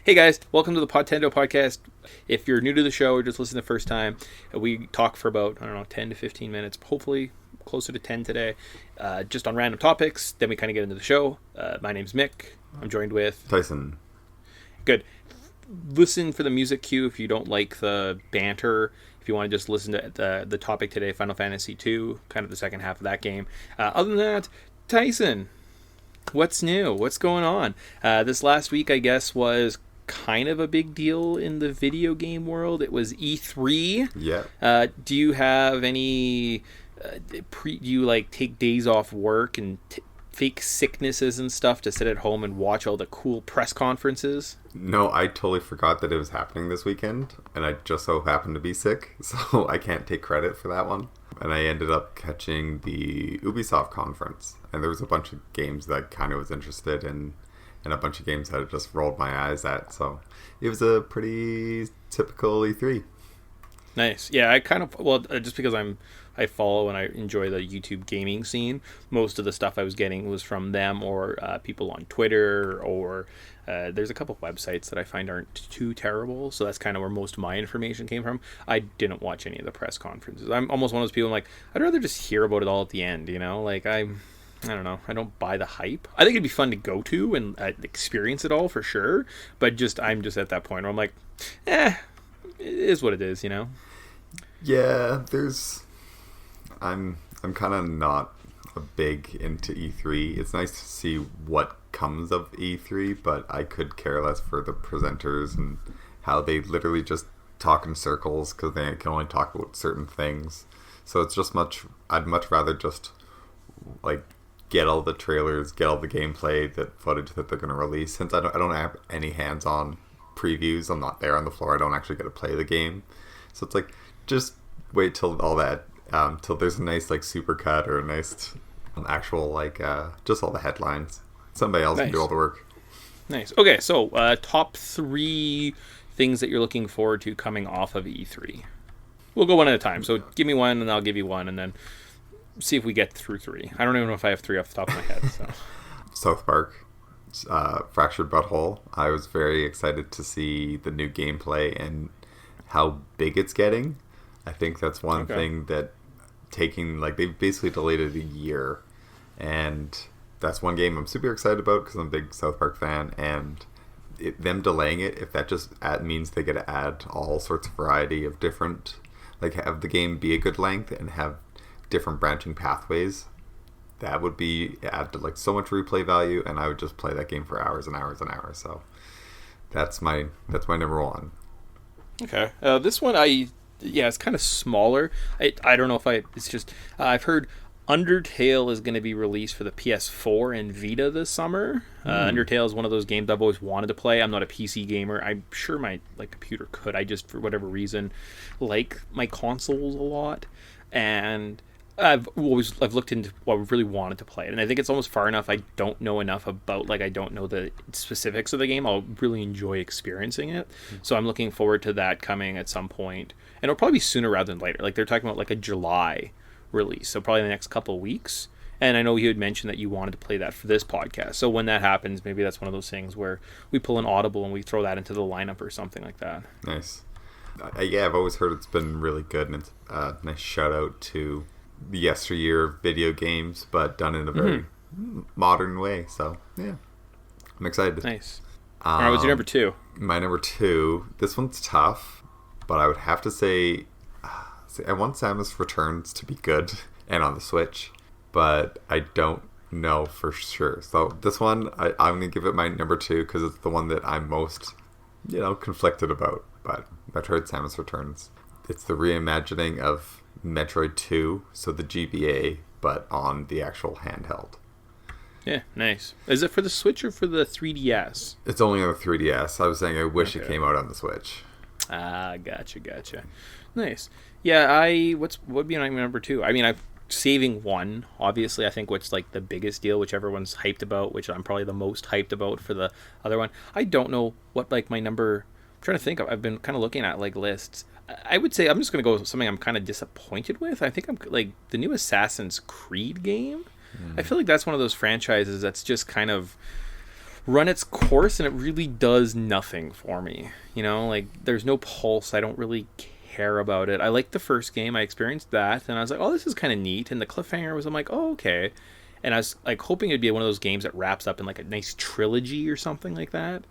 Hey guys, welcome to the Podtendo podcast. If you're new to the show or just listening the first time, we talk for about, 10 to 15 minutes, hopefully closer to 10 today, just on random topics. Then we kind of get into the show. My name's Mick. I'm joined with Tyson. Good. Listen for the music cue if you don't like the banter. If you want to just listen to the topic today, Final Fantasy II, kind of the second half of that game. Other than that, Tyson, what's new? What's going on? This last week, I guess, was kind of a big deal in the video game world. It was E3. Yeah. Do you have any... do you, take days off work and fake sicknesses and stuff to sit at home and watch all the cool press conferences? No, I totally forgot that it was happening this weekend, and I just so happened to be sick, so I can't take credit for that one. And I ended up catching the Ubisoft conference, and there was a bunch of games that I kind of was interested in, and a bunch of games that I just rolled my eyes at, so it was a pretty typical E3. Nice. Yeah, I kind of, just because I follow and I enjoy the YouTube gaming scene, most of the stuff I was getting was from them or people on Twitter, or there's a couple websites that I find aren't too terrible, so that's kind of where most of my information came from. I didn't watch any of the press conferences. I'm almost one of those people, I'm like, I'd rather just hear about it all at the end, I don't know. I don't buy the hype. I think it'd be fun to go to and experience it all for sure, but I'm just at that point where I'm like, it is what it is, Yeah, I'm kind of not a big into E3. It's nice to see what comes of E3, but I could care less for the presenters and how they literally just talk in circles because they can only talk about certain things. So it's just I'd much rather just get all the trailers, get all the gameplay, the footage that they're going to release. Since I don't have any hands-on previews, I'm not there on the floor, I don't actually get to play the game. So it's just wait till all that, till there's a nice supercut or a nice actual just all the headlines. Somebody else can do all the work. Nice. Okay, so top 3 things that you're looking forward to coming off of E3. We'll go one at a time. So give me one and I'll give you one, and then see if we get through 3. I don't even know if I have 3 off the top of my head. So. South Park, Fractured Butthole. I was very excited to see the new gameplay and how big it's getting. I think that's one thing that they basically delayed it a year, and that's one game I'm super excited about because I'm a big South Park fan, and them delaying it, if that just means they get to add all sorts of variety of different, have the game be a good length and have different branching pathways, that would add to so much replay value, and I would just play that game for hours and hours and hours. So that's my number 1. Okay. This one, it's kind of smaller. I don't know if it's just, I've heard Undertale is going to be released for the PS4 and Vita this summer. Undertale is one of those games I've always wanted to play. I'm not a PC gamer. I'm sure my computer could. I just, for whatever reason, like my consoles a lot. And I've looked into what I really wanted to play it, and I think it's almost far enough. I don't know enough about, I don't know the specifics of the game. I'll really enjoy experiencing it. So I'm looking forward to that coming at some point. And it'll probably be sooner rather than later. They're talking about a July release, so probably in the next couple of weeks. And I know you had mentioned that you wanted to play that for this podcast. So when that happens, maybe that's one of those things where we pull an Audible and we throw that into the lineup or something like that. Nice. Yeah, I've always heard it's been really good, and it's a nice shout out to the yesteryear of video games, but done in a very modern way. So yeah, I'm excited. Nice. All right, what's your number 2? My number 2. This one's tough, but I would have to say I want Samus Returns to be good and on the Switch, but I don't know for sure. So this one, I'm gonna give it my number 2 because it's the one that I'm most conflicted about. But Metroid Samus Returns. It's the reimagining of Metroid 2, so the GBA, but on the actual handheld. Yeah, nice. Is it for the Switch or for the 3DS? It's only on the 3DS. I was saying I wish it came out on the Switch. Gotcha. Nice. Yeah, what would be my number 2? I mean, I'm saving one, obviously. I think what's the biggest deal, which everyone's hyped about, which I'm probably the most hyped about for the other one. I don't know what my number... I'm trying to think of. I've been kind of looking at lists. I would say I'm just going to go with something I'm kind of disappointed with. I think I'm the new Assassin's Creed game. I feel like that's one of those franchises that's just kind of run its course, and it really does nothing for me. You know, like there's no pulse. I don't really care about it. I liked the first game. I experienced that, and I was like, oh, this is kind of neat. And the cliffhanger was, I'm like, oh, okay. And I was like hoping it'd be one of those games that wraps up in like a nice trilogy or something like that.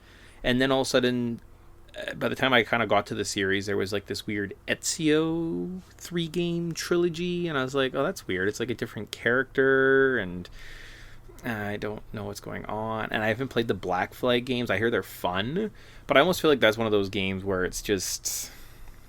And then all of a sudden, by the time I kind of got to the series, there was like this weird Ezio 3-game trilogy, and I was like, oh, that's weird. It's like a different character, and I don't know what's going on. And I haven't played the Black Flag games. I hear they're fun, but I almost feel like that's one of those games where it's just,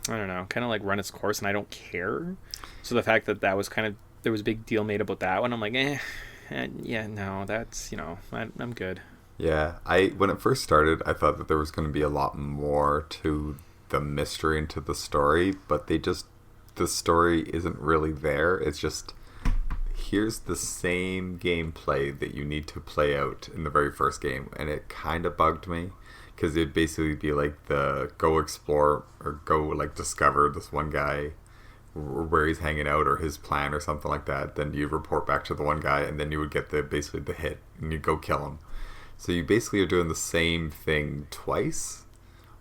I don't know, kind of like run its course, and I don't care. So the fact that that was kind of, there was a big deal made about that one, I'm like, yeah, no, that's, I'm good. Yeah, when it first started, I thought that there was going to be a lot more to the mystery and to the story, but the story isn't really there. It's just, here's the same gameplay that you need to play out in the very first game, and it kind of bugged me, because it'd basically be like the go explore or go like discover this one guy, where he's hanging out or his plan or something like that. Then you report back to the one guy, and then you would get basically the hit, and you go kill him. So you basically are doing the same thing twice.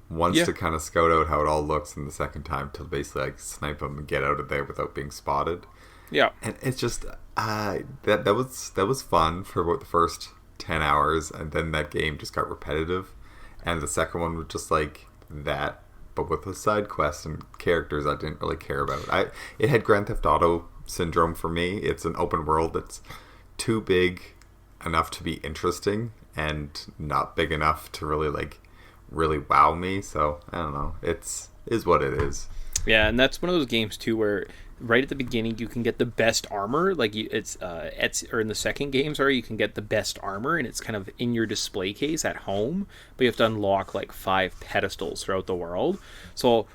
Once to kind of scout out how it all looks, and the second time to basically like snipe him and get out of there without being spotted. Yeah. And it's just that was fun for about the first 10 hours, and then that game just got repetitive. And the second one was just like that, but with a side quest and characters I didn't really care about. It had Grand Theft Auto syndrome for me. It's an open world that's too big enough to be interesting, and not big enough to really wow me. So I don't know, is what it is. Yeah, and that's one of those games too where right at the beginning you can get the best armor, like or in the second game, sorry, you can get the best armor, and it's kind of in your display case at home, but you have to unlock like 5 pedestals throughout the world. So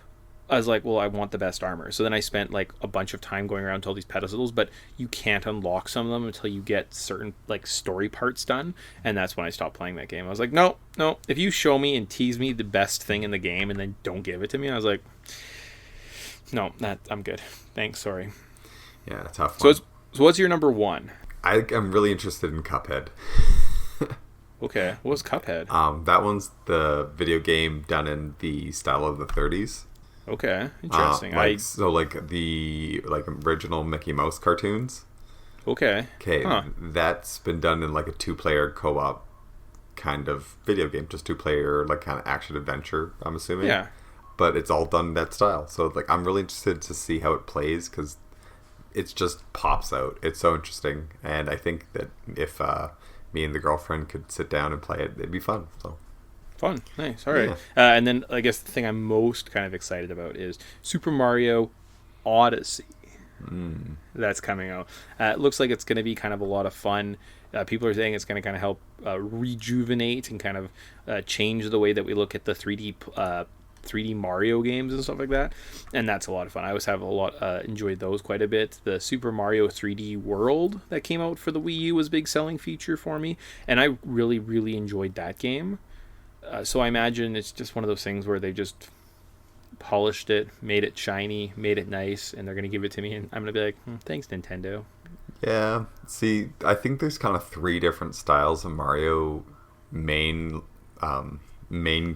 I was like, well, I want the best armor. So then I spent like a bunch of time going around to all these pedestals, but you can't unlock some of them until you get certain like story parts done. And that's when I stopped playing that game. I was like, no. If you show me and tease me the best thing in the game and then don't give it to me, I was like, no, I'm good. Thanks, sorry. Yeah, tough one. So what's your number 1? I'm really interested in Cuphead. Okay, what was Cuphead? That one's the video game done in the style of the 30s. Okay, interesting. Like the original Mickey Mouse cartoons. Okay. That's been done in like a 2-player co-op kind of video game, just 2-player like kind of action adventure, I'm assuming. Yeah. But it's all done in that style. So like I'm really interested to see how it plays, because it just pops out. It's so interesting, and I think that if me and the girlfriend could sit down and play it, it'd be fun. So. Fun. Nice. All right. Yeah. And then I guess the thing I'm most kind of excited about is Super Mario Odyssey. That's coming out. It looks like it's going to be kind of a lot of fun. People are saying it's going to kind of help rejuvenate and kind of change the way that we look at the 3D Mario games and stuff like that. And that's a lot of fun. I always have enjoyed those quite a bit. The Super Mario 3D World that came out for the Wii U was a big selling feature for me. And I really, really enjoyed that game. So I imagine it's just one of those things where they just polished it, made it shiny, made it nice, and they're going to give it to me, and I'm going to be like, thanks, Nintendo. Yeah. See, I think there's kind of 3 different styles of Mario main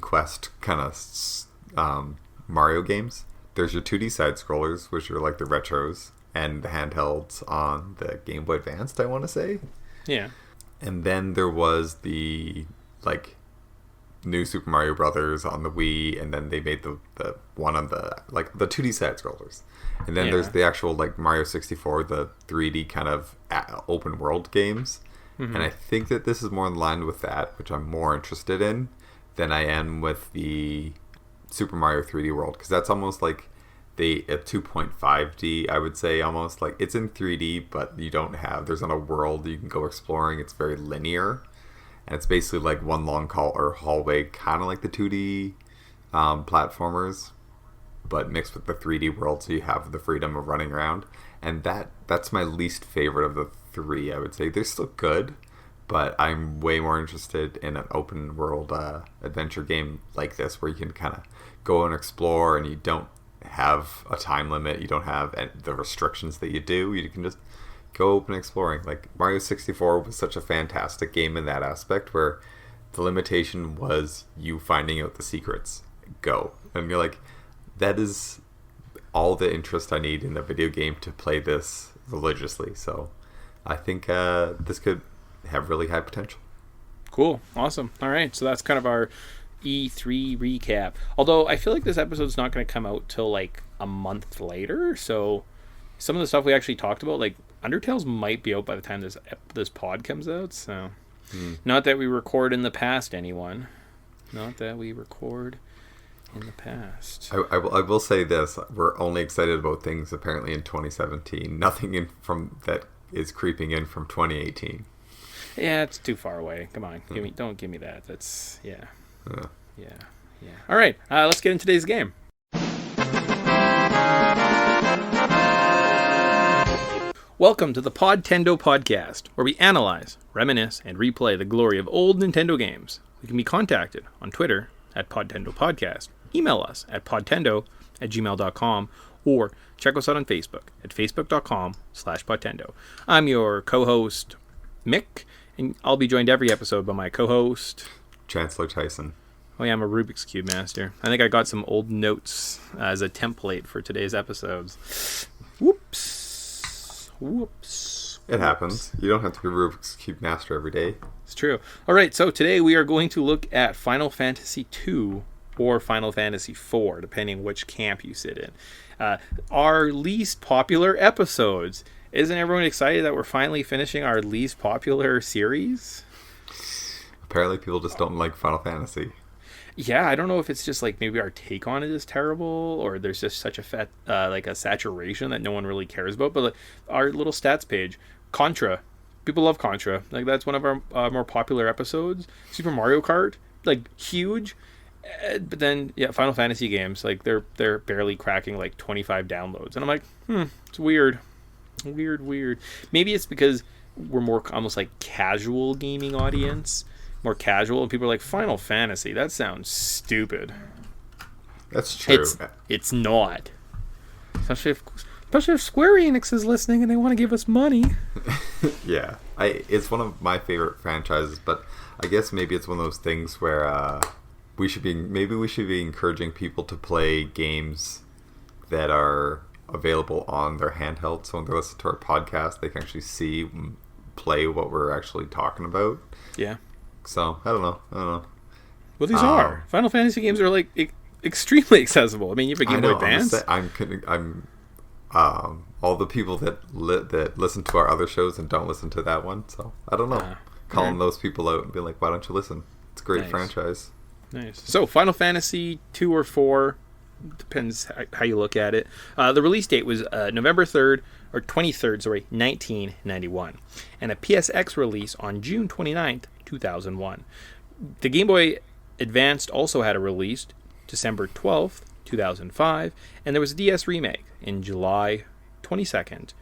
quest kind of Mario games. There's your 2D side-scrollers, which are like the retros, and the handhelds on the Game Boy Advance, I want to say. Yeah. And then there was the like New Super Mario Brothers on the Wii, and then they made the one on the like the 2D side scrollers, and then there's the actual like Mario 64, the 3D kind of open world games. And I think that this is more in line with that, which I'm more interested in than I am with the Super Mario 3D World, because that's almost like a 2.5D, I would say. Almost like it's in 3D, but there's not a world you can go exploring. It's very linear. And it's basically like one long hallway, kind of like the 2D platformers, but mixed with the 3D world, so you have the freedom of running around. And that's my least favorite of the 3, I would say. They're still good, but I'm way more interested in an open world adventure game like this, where you can kind of go and explore, and you don't have a time limit. You don't have the restrictions that you do. You can just go open exploring. Like Mario 64 was such a fantastic game in that aspect, where the limitation was you finding out the secrets. Go. And you're like, that is all the interest I need in a video game to play this religiously. So I think this could have really high potential. Cool. Awesome. All right. So that's kind of our E3 recap. Although I feel like this episode's not going to come out till like a month later. So some of the stuff we actually talked about, like Undertale's might be out by the time this pod comes out. So not that we record in the past, anyone. Not that we record in the past. I will say this. We're only excited about things apparently in 2017. Nothing from that is creeping in from 2018. Yeah, it's too far away. Come on. Don't give me that. That's, yeah. All right. Let's get into today's game. Welcome to the Podtendo podcast, where we analyze, reminisce, and replay the glory of old Nintendo games. We can be contacted on Twitter at Podtendo Podcast, email us at podtendo@gmail.com, or check us out on Facebook at facebook.com/Podtendo. I'm your co-host, Mick, and I'll be joined every episode by my co-host, Chancellor Tyson. Oh yeah, I'm a Rubik's Cube master. I think I got some old notes as a template for today's episodes. Whoops. It happens. You don't have to be a Rubik's Cube master every day. It's true. All right, so today we are going to look at Final Fantasy II or Final Fantasy IV, depending which camp you sit in. Our least popular episodes. Isn't everyone excited that we're finally finishing our least popular series? Apparently people just don't like Final Fantasy. Yeah, I don't know if it's just like maybe our take on it is terrible, or there's just such a a saturation that no one really cares about. But like, our little stats page, Contra, people love Contra. Like that's one of our more popular episodes. Super Mario Kart, like huge. But then Final Fantasy games, like they're barely cracking like 25 downloads, and I'm like, it's weird. Maybe it's because we're more almost like casual gaming audience. More casual, and people are like, Final Fantasy, that sounds stupid. That's true. It's not. Especially if Square Enix is listening and they want to give us money. Yeah. It's one of my favorite franchises, but I guess maybe it's one of those things where we should be encouraging people to play games that are available on their handheld, so when they listen to our podcast, they can actually play what we're actually talking about. Yeah. So, I don't know. Well, these are. Final Fantasy games are, like, extremely accessible. I mean, you have a Game Boy Advance. I'm all the people that listen to our other shows and don't listen to that one, so, I don't know. Calling those people out and be like, why don't you listen? It's a great franchise. Nice. So, Final Fantasy 2 or 4, depends how you look at it. The release date was November 3rd, or 23rd, 1991. And a PSX release on June 29th, 2001. The Game Boy Advance also had a release December 12th, 2005, and there was a DS remake in July 22nd,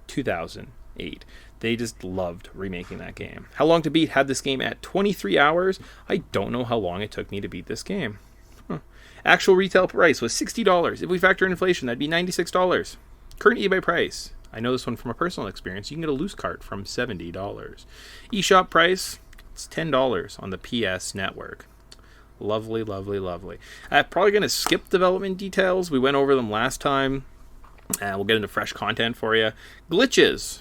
2008. They just loved remaking that game. How Long to Beat had this game at 23 hours. I don't know how long it took me to beat this game. Actual retail price was $60. If we factor in inflation, that'd be $96. Current eBay price, I know this one from a personal experience, you can get a loose cart from $70. eShop price, it's $10 on the PS Network. Lovely. I'm probably going to skip development details. We went over them last time. We'll get into fresh content for you. Glitches.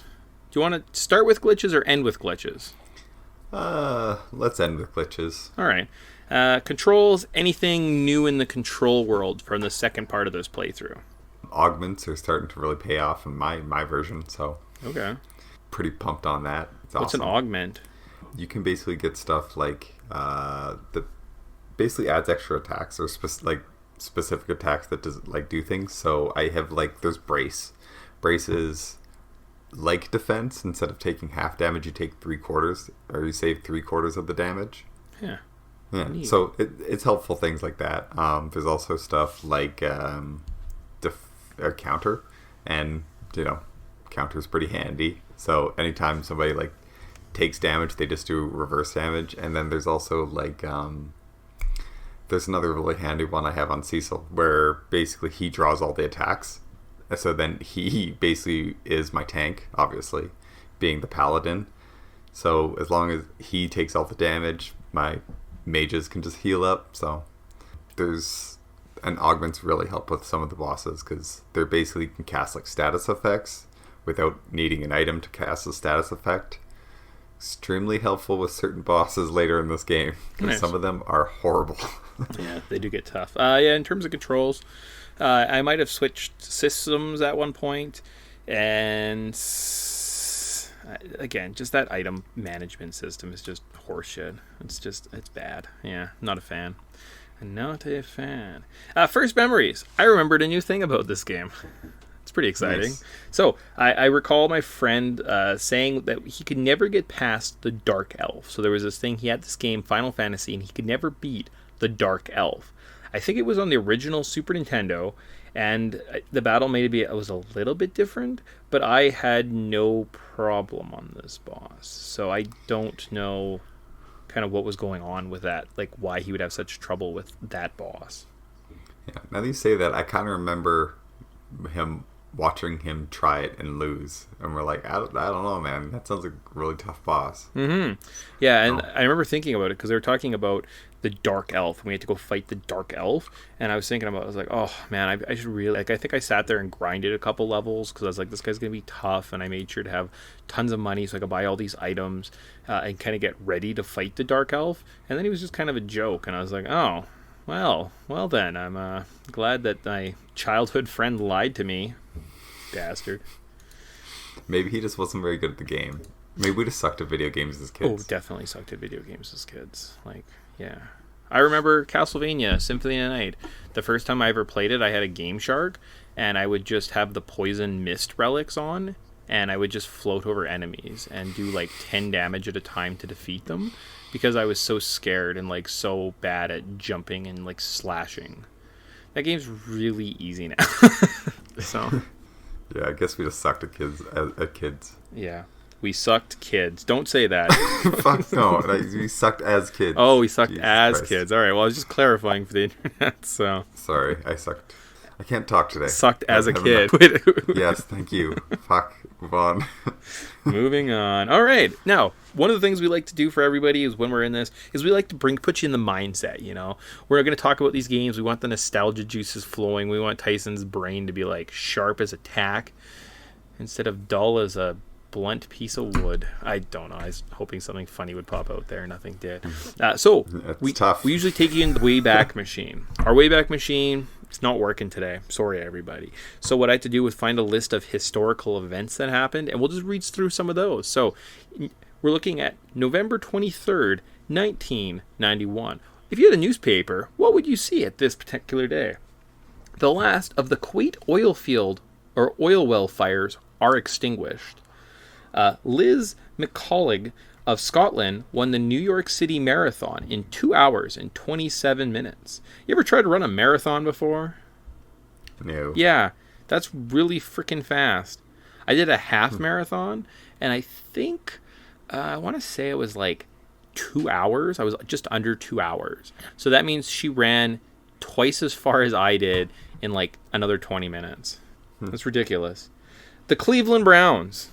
Do you want to start with glitches or end with glitches? Let's end with glitches. All right. Controls, anything new in the control world from the second part of this playthrough? Augments are starting to really pay off in my version, so okay, pretty pumped on that. It's What's awesome. An augment? You can basically get stuff like that basically adds extra attacks or specific attacks that do things. So I have there's braces like defense. Instead of taking half damage, you take 3/4, or you save 3/4 of the damage. Yeah. Neat. So it's helpful things like that. There's also stuff like counter, and counter's pretty handy. So anytime somebody takes damage, they just do reverse damage. And then there's also there's another really handy one I have on Cecil, where basically he draws all the attacks. So then he basically is my tank, obviously, being the paladin. So as long as he takes all the damage, my mages can just heal up. So and augments really help with some of the bosses because they're basically can cast like status effects without needing an item to cast a status effect. Extremely helpful with certain bosses later in this game because Nice. some of them are horrible. Yeah, they do get tough. Yeah, in terms of controls, I might have switched systems at one point, and again, just that item management system is just horseshit. It's bad. Yeah, not a fan. Not a fan. First memories. I remembered a new thing about this game. It's pretty exciting. Nice. So I recall my friend saying that he could never get past the Dark Elf. So there was this thing, he had this game, Final Fantasy, and he could never beat the Dark Elf. I think it was on the original Super Nintendo, and the battle maybe was a little bit different, but I had no problem on this boss. So I don't know kind of what was going on with that, like why he would have such trouble with that boss. Yeah. Now that you say that, I kind of remember watching him try it and lose, and we're like, I don't know, man. That sounds like a really tough boss. Mm-hmm. Yeah, and I remember thinking about it because they were talking about the Dark Elf, and we had to go fight the Dark Elf, and I was thinking about it, I was like, oh man, I should really, like, I think I sat there and grinded a couple levels because I was like, this guy's gonna be tough, and I made sure to have tons of money so I could buy all these items and kind of get ready to fight the Dark Elf, and then he was just kind of a joke, and I was like, oh well then, I'm glad that my childhood friend lied to me, bastard. Maybe he just wasn't very good at the game. Maybe we just sucked at video games as kids. Oh, definitely sucked at video games as kids. Like, yeah. I remember Castlevania Symphony of the Night. The first time I ever played it, I had a Game Shark, and I would just have the poison mist relics on, and I would just float over enemies and do like 10 damage at a time to defeat them because I was so scared and like so bad at jumping and like slashing. That game's really easy now. So, yeah, I guess we just sucked at kids. yeah. We sucked kids. Don't say that. Fuck no. We sucked as kids. Oh, we sucked Jesus as Christ. kids. All right. Well, I was just clarifying for the internet. So Sorry, I sucked. I can't talk today. sucked as a I have kid. Yes, thank you. Fuck. Move on. Moving on. All right. Now, one of the things we like to do for everybody is when we're in this is we like to put you in the mindset. You know, we're going to talk about these games. We want the nostalgia juices flowing. We want Tyson's brain to be like sharp as a tack instead of dull as a blunt piece of wood. I don't know. I was hoping something funny would pop out there. Nothing did. So It's tough. We usually take you in the Wayback Machine. Our Wayback Machine, it's not working today. Sorry, everybody. So what I had to do was find a list of historical events that happened, and we'll just read through some of those. So we're looking at November 23rd, 1991. If you had a newspaper, what would you see at this particular day? The last of the Kuwait oil field or oil well fires are extinguished. Liz McCollig of Scotland won the New York City Marathon in 2 hours and 27 minutes. You ever tried to run a marathon before? No. Yeah, that's really freaking fast. I did a half marathon, and I think, I want to say it was like 2 hours. I was just under 2 hours. So that means she ran twice as far as I did in like another 20 minutes. That's ridiculous. The Cleveland Browns.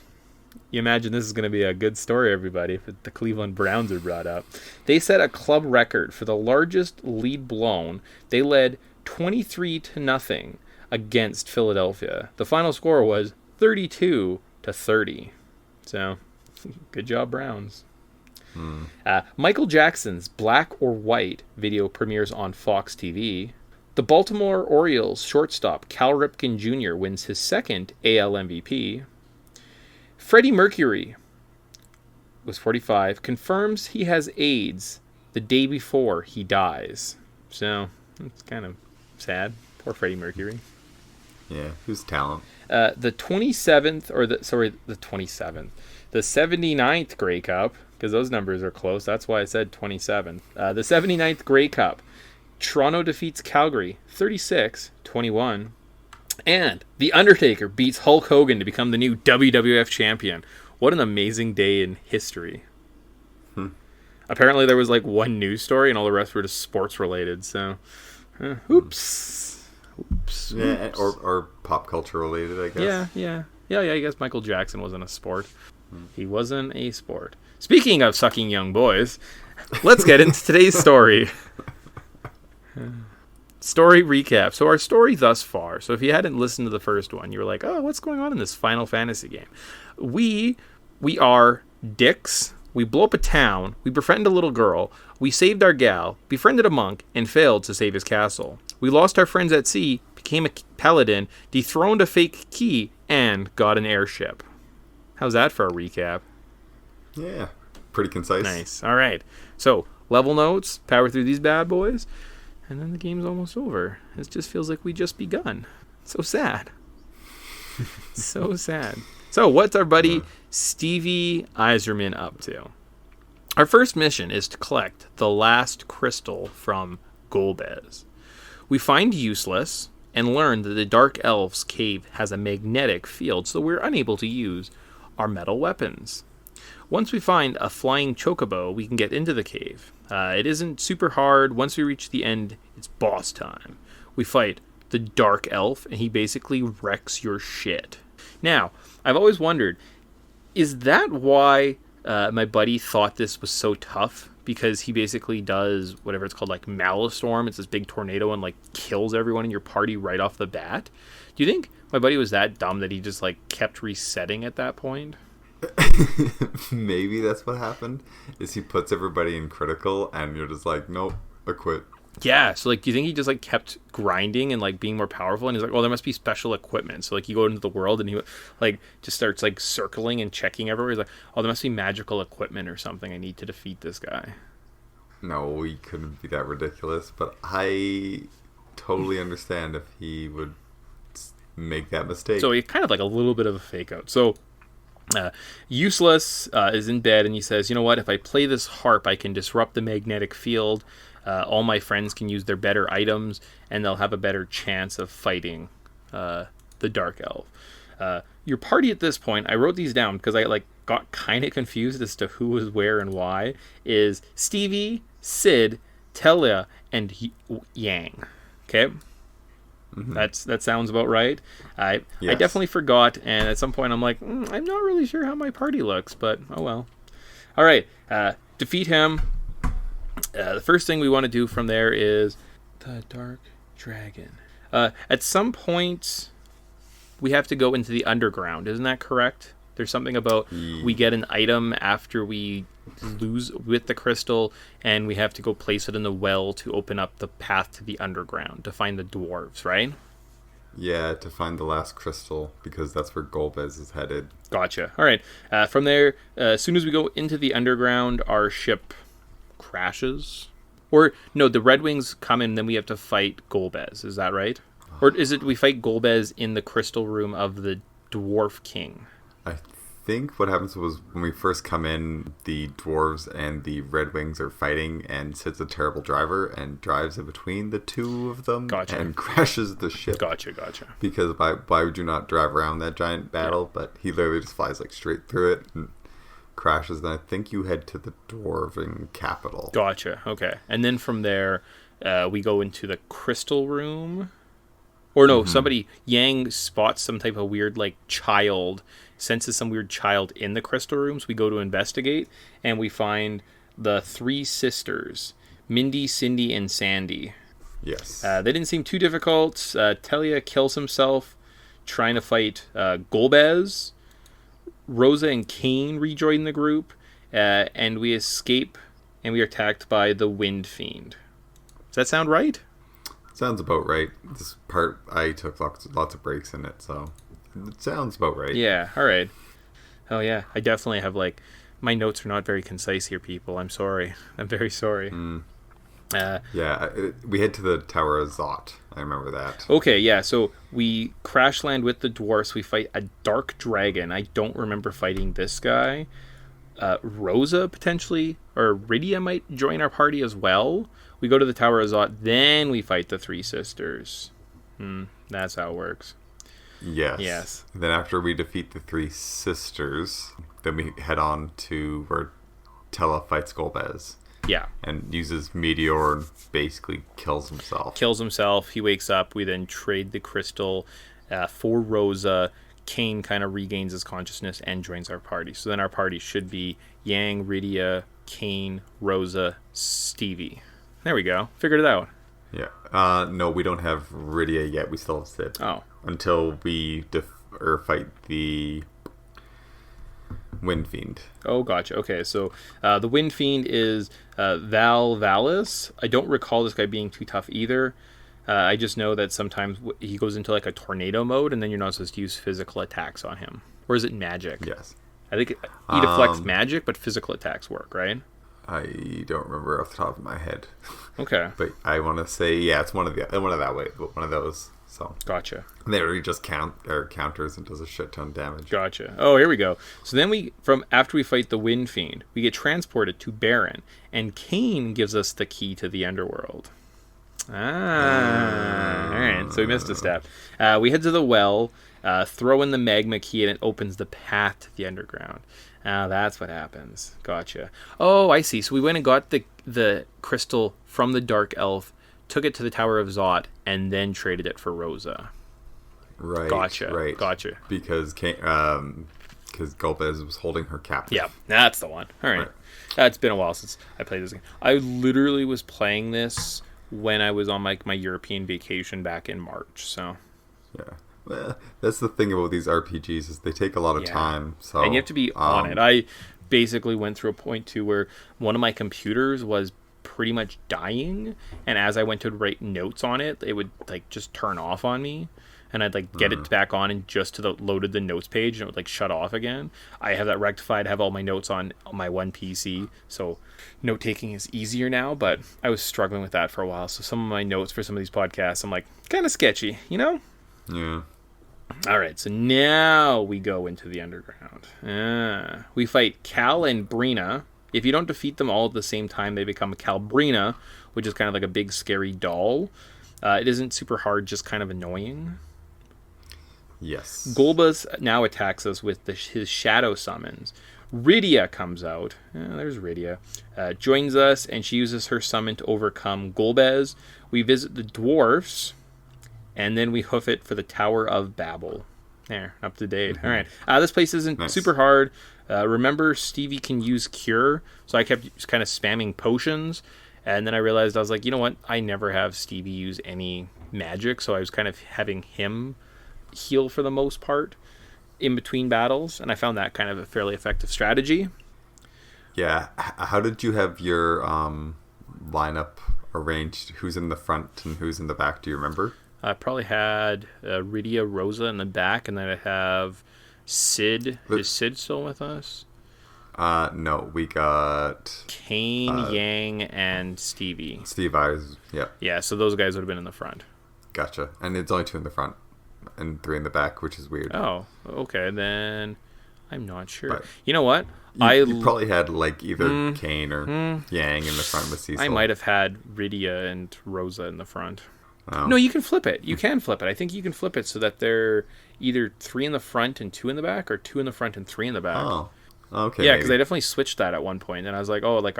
You imagine this is going to be a good story, everybody, if the Cleveland Browns are brought up. They set a club record for the largest lead blown. They led 23-0 against Philadelphia. The final score was 32-30. So, good job, Browns. Michael Jackson's Black or White video premieres on Fox TV. The Baltimore Orioles shortstop Cal Ripken Jr. wins his second AL MVP. Freddie Mercury was 45, confirms he has AIDS the day before he dies. So, it's kind of sad. Poor Freddie Mercury. Yeah, who's talent? The 79th Grey Cup, because those numbers are close, that's why I said 27. The 79th Grey Cup, Toronto defeats Calgary 36-21. And The Undertaker beats Hulk Hogan to become the new WWF champion. What an amazing day in history. Apparently there was like one news story and all the rest were just sports related. So, oops. Yeah, or pop culture related, I guess. Yeah. I guess Michael Jackson wasn't a sport. He wasn't a sport. Speaking of sucking young boys, let's get into today's story. Story recap. So our story thus far. So if you hadn't listened to the first one, you were like, oh, what's going on in this Final Fantasy game? We are dicks. We blow up a town. We befriended a little girl. We saved our gal, befriended a monk, and failed to save his castle. We lost our friends at sea, became a paladin, dethroned a fake key, and got an airship. How's that for a recap? Yeah, pretty concise. Nice. All right. So, level notes, power through these bad boys, and then the game's almost over. It just feels like we just begun. So sad. So sad. So, what's our buddy Stevie Iserman up to? Our first mission is to collect the last crystal from Goldbez. We find Useless and learn that the Dark Elf's cave has a magnetic field, so we're unable to use our metal weapons. Once we find a flying chocobo, we can get into the cave. It isn't super hard. Once we reach the end, it's boss time. We fight the Dark Elf, and he basically wrecks your shit. Now, I've always wondered, is that why my buddy thought this was so tough? Because he basically does whatever it's called, like Malestorm. It's this big tornado and like kills everyone in your party right off the bat. Do you think my buddy was that dumb that he just like kept resetting at that point? Maybe that's what happened. Is he puts everybody in critical and you're just like, nope, I quit. Yeah, so like, do you think he just like kept grinding and like being more powerful? And he's like, oh, there must be special equipment. So like, you go into the world and he like just starts like circling and checking everywhere. He's like, oh, there must be magical equipment or something. I need to defeat this guy. No, he couldn't be that ridiculous. But I totally understand if he would make that mistake. So he kind of like a little bit of a fake out. So Useless is in bed and he says, you know what? If I play this harp, I can disrupt the magnetic field. All my friends can use their better items, and they'll have a better chance of fighting the Dark Elf. Your party at this point, I wrote these down because I like got kind of confused as to who was where and why, is Stevie, Sid, Telia, and Yang. Okay? Mm-hmm. That sounds about right. I definitely forgot, and at some point I'm like, I'm not really sure how my party looks, but oh well. All right, defeat him. The first thing we want to do from there is the Dark Dragon. At some point, we have to go into the underground. Isn't that correct? There's something about we get an item after we lose with the crystal, and we have to go place it in the well to open up the path to the underground to find the dwarves, right? Yeah, to find the last crystal, because that's where Golbez is headed. Gotcha. All right. From there, as soon as we go into the underground, our ship crashes. Or, no, the Red Wings come in, and then we have to fight Golbez. Is that right? Or is it we fight Golbez in the crystal room of the Dwarf King? I think what happens was when we first come in, the dwarves and the Red Wings are fighting, and Sid's a terrible driver and drives in between the two of them. Gotcha. And crashes the ship. Gotcha. Because why would you not drive around that giant battle? Yeah. But he literally just flies like straight through it and crashes. And I think you head to the dwarven capital. Gotcha. Okay. And then from there, we go into the crystal room. Or no, somebody, Yang spots some type of weird, like, child, senses some weird child in the crystal rooms. We go to investigate, and we find the three sisters, Mindy, Cindy, and Sandy. Yes. They didn't seem too difficult. Telia kills himself trying to fight Golbez. Rosa and Kane rejoin the group, and we escape, and we are attacked by the Wind Fiend. Does that sound right? Sounds about right. This part, I took lots of breaks in it, so it sounds about right. Yeah, all right. Oh, yeah. I definitely have, like, my notes are not very concise here, people. I'm sorry. I'm very sorry. We head to the Tower of Zot. I remember that. Okay, yeah. So we crash land with the dwarfs. We fight a dark dragon. I don't remember fighting this guy. Rosa, potentially, or Rydia might join our party as well. We go to the Tower of Zot, then we fight the three sisters. That's how it works. Yes. Then after we defeat the three sisters, then we head on to where Tella fights Golbez. Yeah. And uses Meteor and basically kills himself. He wakes up. We then trade the crystal for Rosa. Kane kind of regains his consciousness and joins our party. So then our party should be Yang, Rydia, Kane, Rosa, Stevie. There we go. Figured it out. Yeah. No, we don't have Rydia yet. We still have Sid. Oh. Until we fight the Wind Fiend. Oh, gotcha. Okay, so the Wind Fiend is Val Valis. I don't recall this guy being too tough either. I just know that sometimes he goes into like a tornado mode, and then you're not supposed to use physical attacks on him. Or is it magic? Yes. I think he deflects magic, but physical attacks work, right? I don't remember off the top of my head. Okay. But I want to say, yeah, it's one of those. So Gotcha. There he just counters and does a shit ton of damage. Gotcha. Oh, here we go. So then after we fight the Wind Fiend, we get transported to Baron, and Kane gives us the key to the underworld. All right. So we missed a step. We head to the well, throw in the magma key, and it opens the path to the underground. That's what happens. Gotcha. Oh, I see. So we went and got the crystal from the Dark Elf, took it to the Tower of Zot, and then traded it for Rosa. Right. Gotcha. Right. Gotcha. Because Goldbez was holding her captive. Yeah, that's the one. All right. It's been a while since I played this game. I literally was playing this when I was on my European vacation back in March. So. Yeah. Well, that's the thing about these RPGs is they take a lot of time. So and you have to be on it. I basically went through a point too where one of my computers was pretty much dying, and as I went to write notes on it, it would like just turn off on me, and I'd like get it back on and just loaded the notes page, and it would like shut off again. I have that rectified, have all my notes on my one PC, so note taking is easier now, but I was struggling with that for a while. So some of my notes for some of these podcasts, I'm like, kind of sketchy, you know? Yeah. All right, so now we go into the underground. We fight Cal and Brina. If you don't defeat them all at the same time, they become Calbrina, which is kind of like a big scary doll. It isn't super hard, just kind of annoying. Yes. Goldbez now attacks us with his shadow summons. Rydia comes out. There's Rydia. Joins us, and she uses her summon to overcome Goldbez. We visit the dwarfs, and then we hoof it for the Tower of Babel. There, up to date. All right. This place isn't super hard. Remember, Stevie can use Cure, so I kept just kind of spamming potions, and then I realized I was like, you know what? I never have Stevie use any magic, so I was kind of having him heal for the most part in between battles, and I found that kind of a fairly effective strategy. Yeah. How did you have your lineup arranged? Who's in the front and who's in the back? Do you remember? I probably had Rydia, Rosa in the back, and then I have Sid. Is Sid still with us? No, we got Kane, Yang, and Stevie. Steve Eyes. Yeah. Yeah, so those guys would have been in the front. Gotcha. And it's only 2 in the front and 3 in the back, which is weird. Oh, okay. Then I'm not sure. But you know what? You probably had like either Kane or Yang in the front with Cecil. I might have had Rydia and Rosa in the front. Oh. No, you can flip it. You can flip it. I think you can flip it so that they're either 3 in the front and 2 in the back, or 2 in the front and 3 in the back. Oh, okay. Yeah, because I definitely switched that at one point, and I was like, oh, like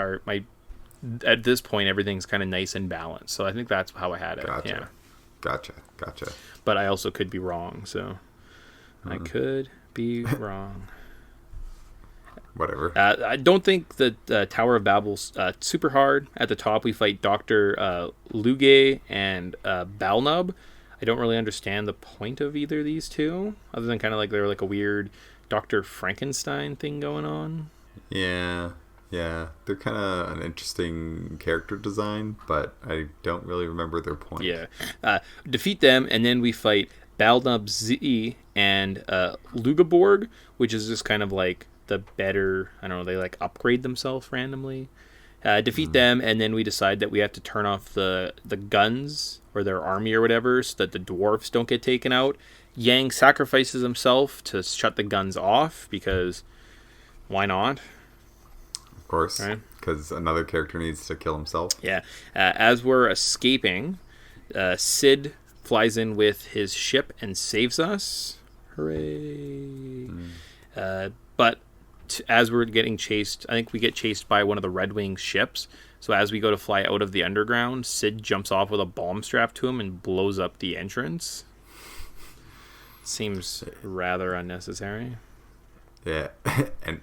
at this point everything's kind of nice and balanced. So I think that's how I had it. Gotcha. Yeah. Gotcha. But I also could be wrong, so I could be wrong. Whatever. I don't think the Tower of Babel's super hard. At the top, we fight Dr. Luge and Balnub. I don't really understand the point of either of these two, other than kind of like they're like a weird Dr. Frankenstein thing going on. Yeah. They're kind of an interesting character design, but I don't really remember their point. Yeah. Defeat them, and then we fight Balnub Z and Lugaborg, which is just kind of like the better, I don't know, they like upgrade themselves randomly. Defeat them, and then we decide that we have to turn off the guns or their army or whatever so that the dwarfs don't get taken out. Yang sacrifices himself to shut the guns off because why not? Of course, because another character needs to kill himself. Yeah. As we're escaping, Sid flies in with his ship and saves us. Hooray! But as we're getting chased, I think we get chased by one of the Red Wing ships. So as we go to fly out of the underground, Sid jumps off with a bomb strapped to him and blows up the entrance. Seems rather unnecessary. Yeah, and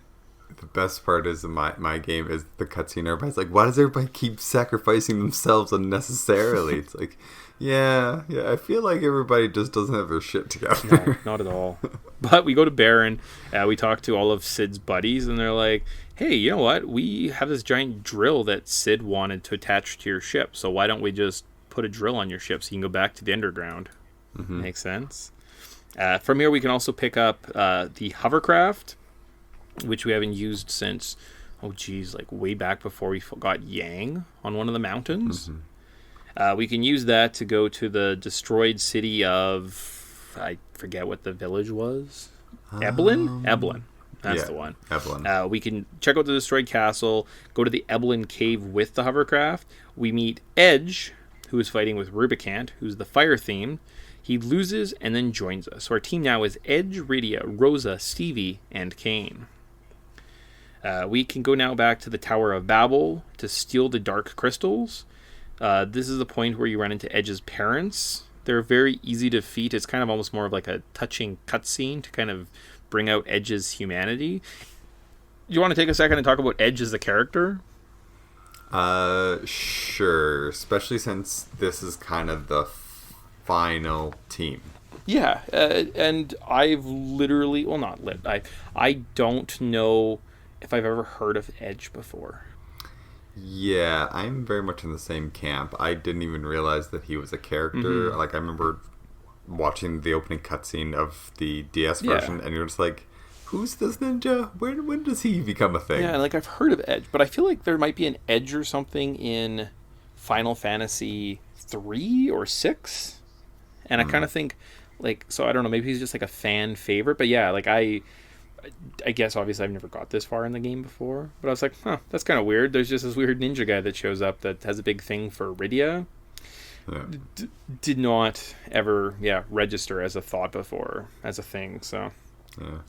The best part is in my game is the cutscene. Everybody's like, why does everybody keep sacrificing themselves unnecessarily? It's like, yeah, I feel like everybody just doesn't have their shit No, together. not at all. But we go to Baron, we talk to all of Sid's buddies, and they're like, hey, you know what? We have this giant drill that Sid wanted to attach to your ship, so why don't we just put a drill on your ship so you can go back to the underground? Mm-hmm. Makes sense. From here, we can also pick up the hovercraft, which we haven't used since, like way back before we got Yang on one of the mountains. Mm-hmm. We can use that to go to the destroyed city of, I forget what the village was. Eblin? Eblin. That's the one. Evelyn. We can check out the destroyed castle, go to the Eblin cave with the hovercraft. We meet Edge, who is fighting with Rubicant, who's the fire theme. He loses and then joins us. So our team now is Edge, Rydia, Rosa, Stevie, and Kane. We can go now back to the Tower of Babel to steal the Dark Crystals. This is the point where you run into Edge's parents. They're very easy to defeat. It's kind of almost more of like a touching cutscene to kind of bring out Edge's humanity. Do you want to take a second and talk about Edge as the character? Sure. Especially since this is kind of the final team. Yeah, and I've literally, well, not lit. I don't know if I've ever heard of Edge before. Yeah, I'm very much in the same camp. I didn't even realize that he was a character. Mm-hmm. Like, I remember watching the opening cutscene of the DS version, and you're just like, who's this ninja? When does he become a thing? Yeah, like I've heard of Edge, but I feel like there might be an Edge or something in Final Fantasy 3 or 6. And I kind of think, like, so I don't know, maybe he's just like a fan favorite. But yeah, like I guess obviously I've never got this far in the game before. But I was like, that's kind of weird. There's just this weird ninja guy that shows up that has a big thing for Rydia. Yeah. Did not ever, register as a thought before, as a thing, so. Yeah.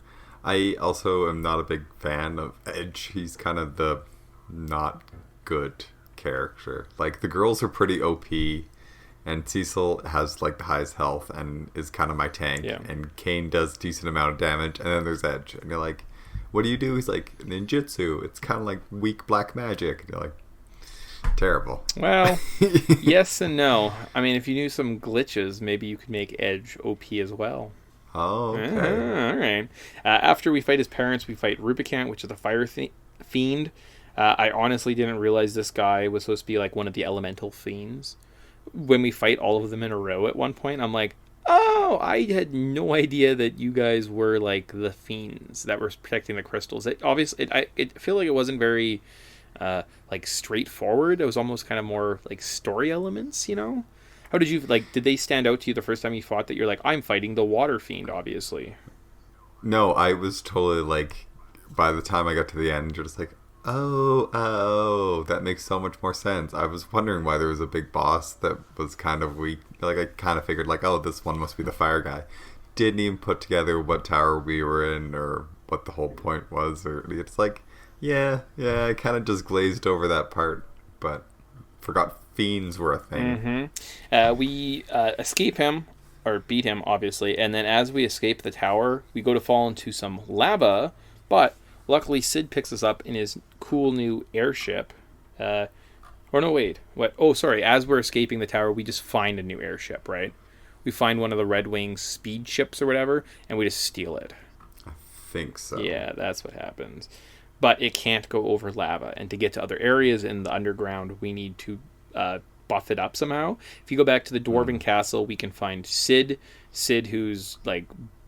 I also am not a big fan of Edge. He's kind of the not good character. Like, the girls are pretty OP. And Cecil has like the highest health and is kind of my tank. Yeah. And Kane does decent amount of damage. And then there's Edge. And you're like, what do you do? He's like, ninjutsu. It's kind of like weak black magic. And you're like, terrible. Well, yes and no. I mean, if you knew some glitches, maybe you could make Edge OP as well. Oh, okay. All right. After we fight his parents, we fight Rubicant, which is the fire fiend. I honestly didn't realize this guy was supposed to be like one of the elemental fiends. When we fight all of them in a row at one point, I'm like, oh, I had no idea that you guys were like the fiends that were protecting the crystals. It obviously, I feel like it wasn't very like straightforward. It was almost kind of more like story elements, you know? How did you, like, did they stand out to you the first time you fought that you're like, I'm fighting the water fiend, obviously? No, I was totally like, by the time I got to the end, you're just like, oh, that makes so much more sense. I was wondering why there was a big boss that was kind of weak. Like, I kind of figured, like, oh, this one must be the fire guy. Didn't even put together what tower we were in or what the whole point was. Or it's like, yeah, I kind of just glazed over that part, but forgot fiends were a thing. Mm-hmm. We escape him, or beat him, obviously, and then as we escape the tower, we go to fall into some lava, but luckily, Sid picks us up in his cool new airship. Or no, wait. What? Oh, sorry. As we're escaping the tower, we just find a new airship, right? We find one of the Red Wings speed ships or whatever, and we just steal it. I think so. Yeah, that's what happens. But it can't go over lava, and to get to other areas in the underground, we need to buff it up somehow. If you go back to the Dwarven Castle, we can find Sid, who's like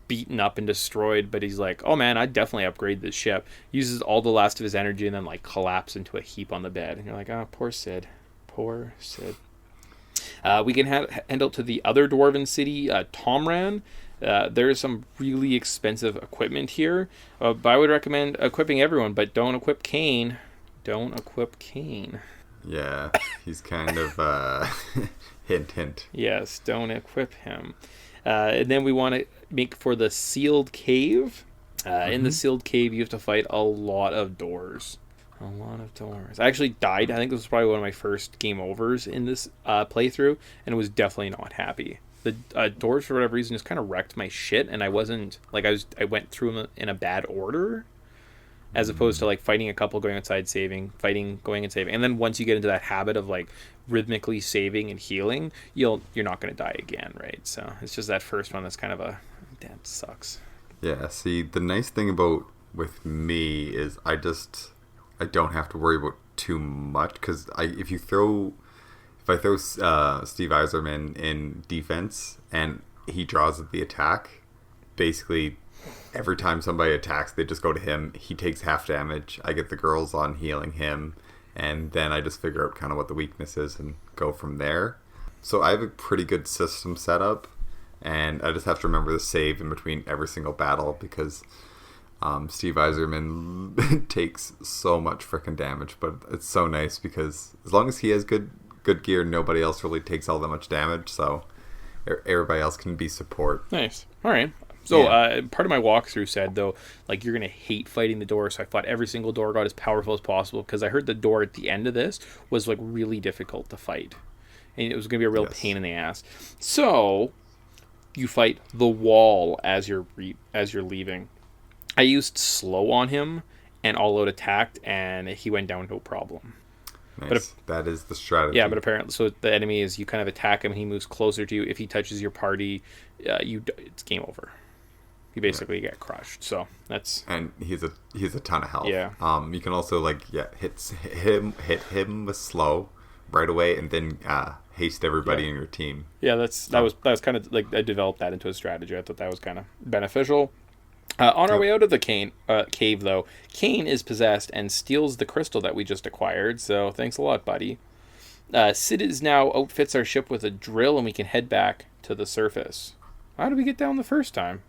beaten up and destroyed, but he's like, oh man, I'd definitely upgrade this ship. Uses all the last of his energy and then like collapse into a heap on the bed, and you're like, oh, poor Sid. We can head out to the other dwarven city, Tomran. There's some really expensive equipment here, but I would recommend equipping everyone, but don't equip Kane. Yeah, he's kind of hint. Yes, don't equip him. And then we want to make for the sealed cave. In the sealed cave, you have to fight a lot of doors. I actually died. I think this was probably one of my first game overs in this playthrough, and was definitely not happy. The doors, for whatever reason, just kind of wrecked my shit, and I wasn't, like, I went through them in a bad order. as opposed to like fighting a couple, going outside, saving, fighting, going and saving. And then once you get into that habit of like rhythmically saving and healing, you're not going to die again, right? So it's just that first one that's kind of a that sucks. Yeah, see, the nice thing about with me is I don't have to worry about too much because if I throw Steve Eiserman in defense and he draws the attack, basically every time somebody attacks, they just go to him. He takes half damage. I get the girls on healing him, and then I just figure out kind of what the weakness is and go from there. So I have a pretty good system set up, and I just have to remember to save in between every single battle because Steve Eiserman takes so much freaking damage. But it's so nice because as long as he has good gear, nobody else really takes all that much damage. So everybody else can be support. Nice. All right. So part of my walkthrough said, though, like, you're going to hate fighting the door, so I fought every single door, got as powerful as possible, because I heard the door at the end of this was, like, really difficult to fight. And it was going to be a real pain in the ass. So, you fight the wall as you're leaving. I used slow on him, and all-out attacked, and he went down no problem. Nice. But that is the strategy. Yeah, but apparently, so the enemy is, you kind of attack him, and he moves closer to you. If he touches your party, it's game over. You basically get crushed. So that's he has a ton of health. Yeah. You can also hit him with slow right away, and then haste everybody in your team. Yeah, that was kind of like I developed that into a strategy. I thought that was kind of beneficial. On our way out of the cave, though, Kane is possessed and steals the crystal that we just acquired. So thanks a lot, buddy. Sid is now outfits our ship with a drill, and we can head back to the surface. How did we get down the first time?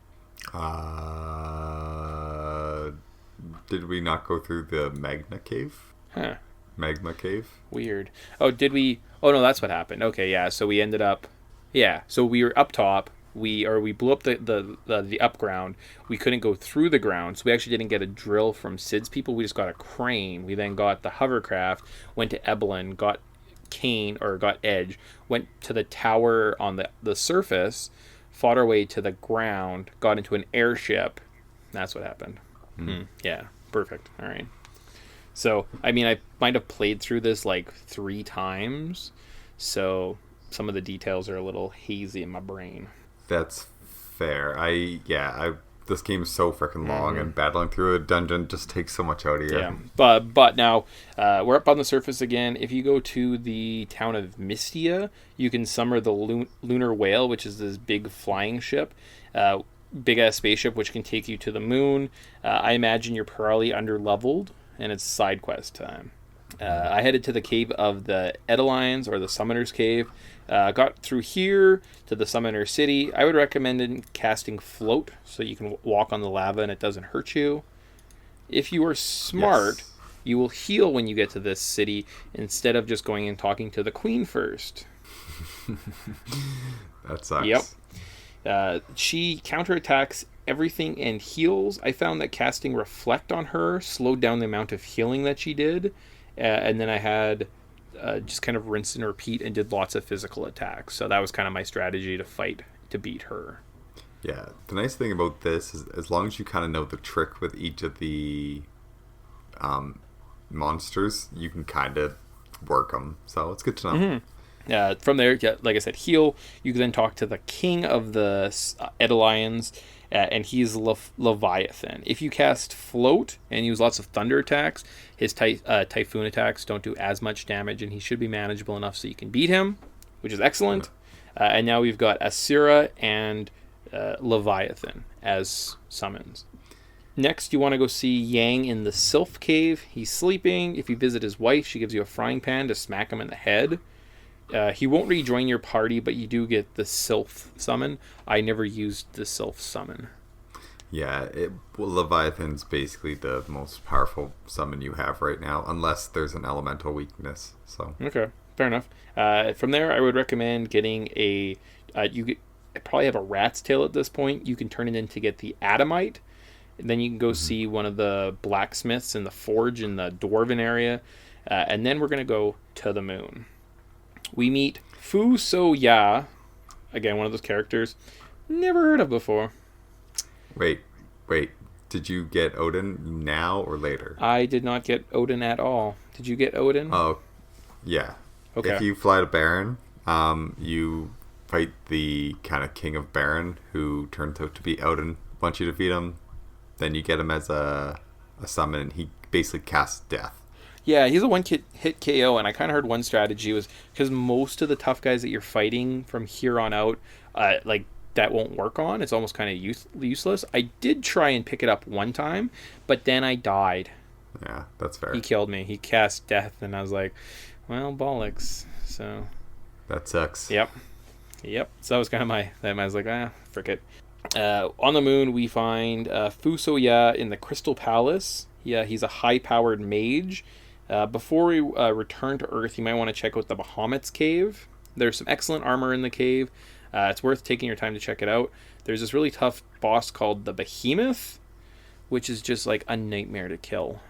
Did we not go through the Magna Cave? Huh. Magma Cave? Weird. Oh, did we? Oh, no, that's what happened. Okay, yeah. So we ended up... Yeah, so we were up top. We blew up the up ground. We couldn't go through the ground, so we actually didn't get a drill from Sid's people. We just got a crane. We then got the hovercraft, went to Ebelin, got got Edge, went to the tower on the surface, fought our way to the ground, got into an airship. That's what happened. Yeah, perfect. All right. So, I mean, I might have played through this like 3 times, so some of the details are a little hazy in my brain. That's fair. This game is so freaking long, and battling through a dungeon just takes so much out of you. Yeah, but now we're up on the surface again. If you go to the town of Mystia, you can summon the Lunar Whale, which is this big flying ship, big-ass spaceship, which can take you to the moon. I imagine you're probably underleveled, and it's side quest time. I headed to the cave of the Edelions, or the Summoner's Cave. Got through here to the Summoner City. I would recommend casting Float so you can walk on the lava and it doesn't hurt you. If you are smart, you will heal when you get to this city instead of just going and talking to the Queen first. That sucks. Yep. She counterattacks everything and heals. I found that casting Reflect on her slowed down the amount of healing that she did. And then I had just kind of rinse and repeat and did lots of physical attacks. So that was kind of my strategy to beat her. Yeah, the nice thing about this is as long as you kind of know the trick with each of the monsters, you can kind of work them. So it's good to know. Mm-hmm. From there, like I said, heal. You can then talk to the king of the Edelions, and he's Leviathan. If you cast Float and use lots of thunder attacks, his typhoon attacks don't do as much damage, and he should be manageable enough so you can beat him, which is excellent. And now we've got Asira and Leviathan as summons. Next, you want to go see Yang in the Sylph Cave. He's sleeping. If you visit his wife, she gives you a frying pan to smack him in the head. He won't rejoin your party, but you do get the Sylph summon. I never used the Sylph summon. Yeah, Leviathan's basically the most powerful summon you have right now, unless there's an elemental weakness. So okay, fair enough. From there, I would recommend getting you probably have a rat's tail at this point. You can turn it in to get the Adamite. And then you can go see one of the blacksmiths in the forge in the Dwarven area. And then we're going to go to the moon. We meet Fu So Ya, again, one of those characters never heard of before. Wait. Did you get Odin now or later? I did not get Odin at all. Did you get Odin? Oh, yeah. Okay. If you fly to Baron, you fight the kind of king of Baron, who turns out to be Odin. Once you defeat him, then you get him as a summon, and he basically casts death. Yeah, he's a one-hit KO, and I kind of heard one strategy was because most of the tough guys that you're fighting from here on out, like that won't work on. It's almost kind of useless. I did try and pick it up one time, but then I died. Yeah, that's fair. He killed me. He cast death, and I was like, well, bollocks. So that sucks. Yep. So that was kind of I was like, frick it. On the moon, we find Fusoya in the Crystal Palace. Yeah, he's a high-powered mage. Before we return to Earth, you might want to check out the Bahamut's cave. There's some excellent armor in the cave. It's worth taking your time to check it out. There's this really tough boss called the Behemoth, which is just like a nightmare to kill.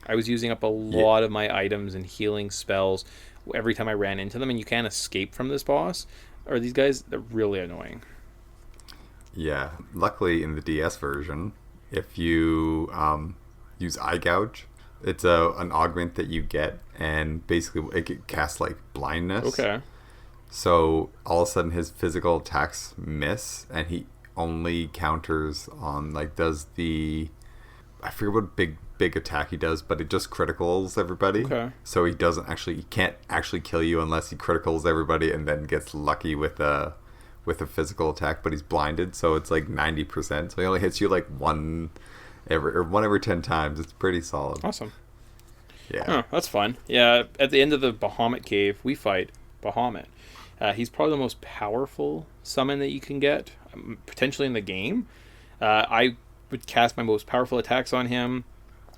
I was using up a lot of my items and healing spells every time I ran into them, and you can't escape from this boss. Or these guys, they're really annoying. Yeah. Luckily, in the DS version, if you use Eye Gouge, it's an augment that you get, and basically it casts like blindness. Okay. So all of a sudden his physical attacks miss, and he only counters on does the, I forget what big attack he does, but it just criticals everybody. Okay. So he can't actually kill you unless he criticals everybody and then gets lucky with a physical attack, but he's blinded, so it's like 90%. So he only hits you like one every 10 times. It's pretty solid. Awesome. Yeah. Oh, that's fun. Yeah, at the end of the Bahamut cave, we fight Bahamut. He's probably the most powerful summon that you can get, potentially in the game. I would cast my most powerful attacks on him.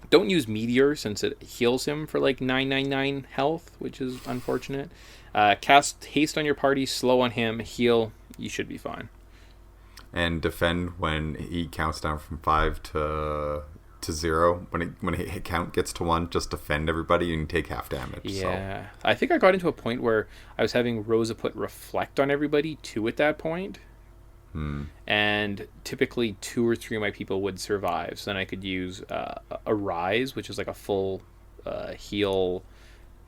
Don't use Meteor since it heals him for like 999 health, which is unfortunate. Cast Haste on your party, slow on him, heal. You should be fine. And defend when he counts down from 5 to 0. When hit count gets to 1, just defend everybody and you take half damage. Yeah. So. I think I got into a point where I was having Rosa put Reflect on everybody too at that point. And typically 2 or 3 of my people would survive. So then I could use a Rise, which is like a full heal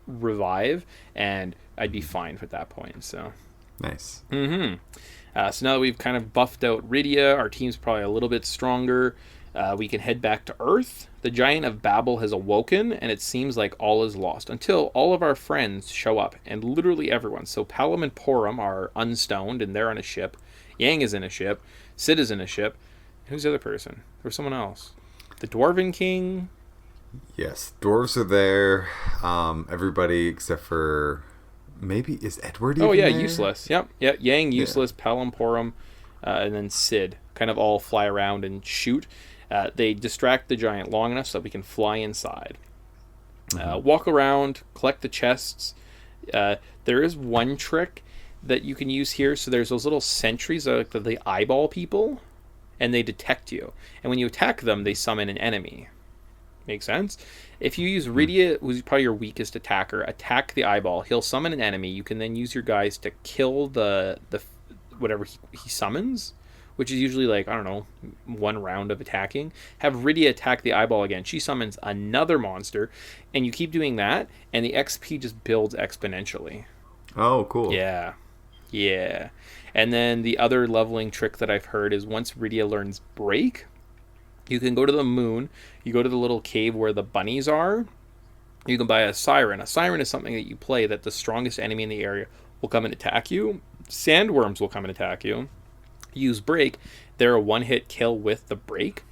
revive, and I'd be fine at that point. So nice. So now that we've kind of buffed out Rydia, our team's probably a little bit stronger. We can head back to Earth. The Giant of Babel has awoken, and it seems like all is lost until all of our friends show up, and literally everyone. So Palom and Porum are unstoned, and they're on a ship. Yang is in a ship. Sid is in a ship. Who's the other person? There was someone else. The Dwarven King. Yes, dwarves are there. Everybody except for maybe is Edward. Oh yeah, there? useless. Yep. Yeah. Yang useless. Yeah. Palom, Porum, and then Sid kind of all fly around and shoot. They distract the giant long enough so that we can fly inside. Walk around, collect the chests. There is one trick that you can use here. So there's those little sentries that they eyeball people, and they detect you. And when you attack them, they summon an enemy. Makes sense? If you use Rydia, who's probably your weakest attacker, attack the eyeball, he'll summon an enemy. You can then use your guys to kill the whatever he summons, which is usually like, I don't know, 1 round of attacking. Have Rydia attack the eyeball again. She summons another monster, and you keep doing that, and the XP just builds exponentially. Oh, cool. Yeah. And then the other leveling trick that I've heard is once Rydia learns Break, you can go to the moon, you go to the little cave where the bunnies are, you can buy a siren. A siren is something that you play that the strongest enemy in the area will come and attack you. Sandworms will come and attack you. Use Break, they're a one-hit kill with the Break,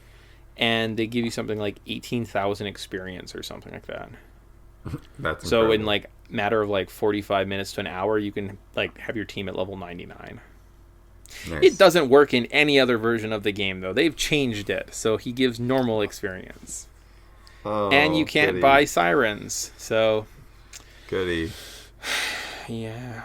and they give you something like 18,000 experience or something like that. That's so incredible. in like matter of like 45 minutes to an hour, you can like have your team at level 99. Nice. It doesn't work in any other version of the game though. They've changed it, so he gives normal experience. Oh, and you can't buy sirens, so goody. Yeah.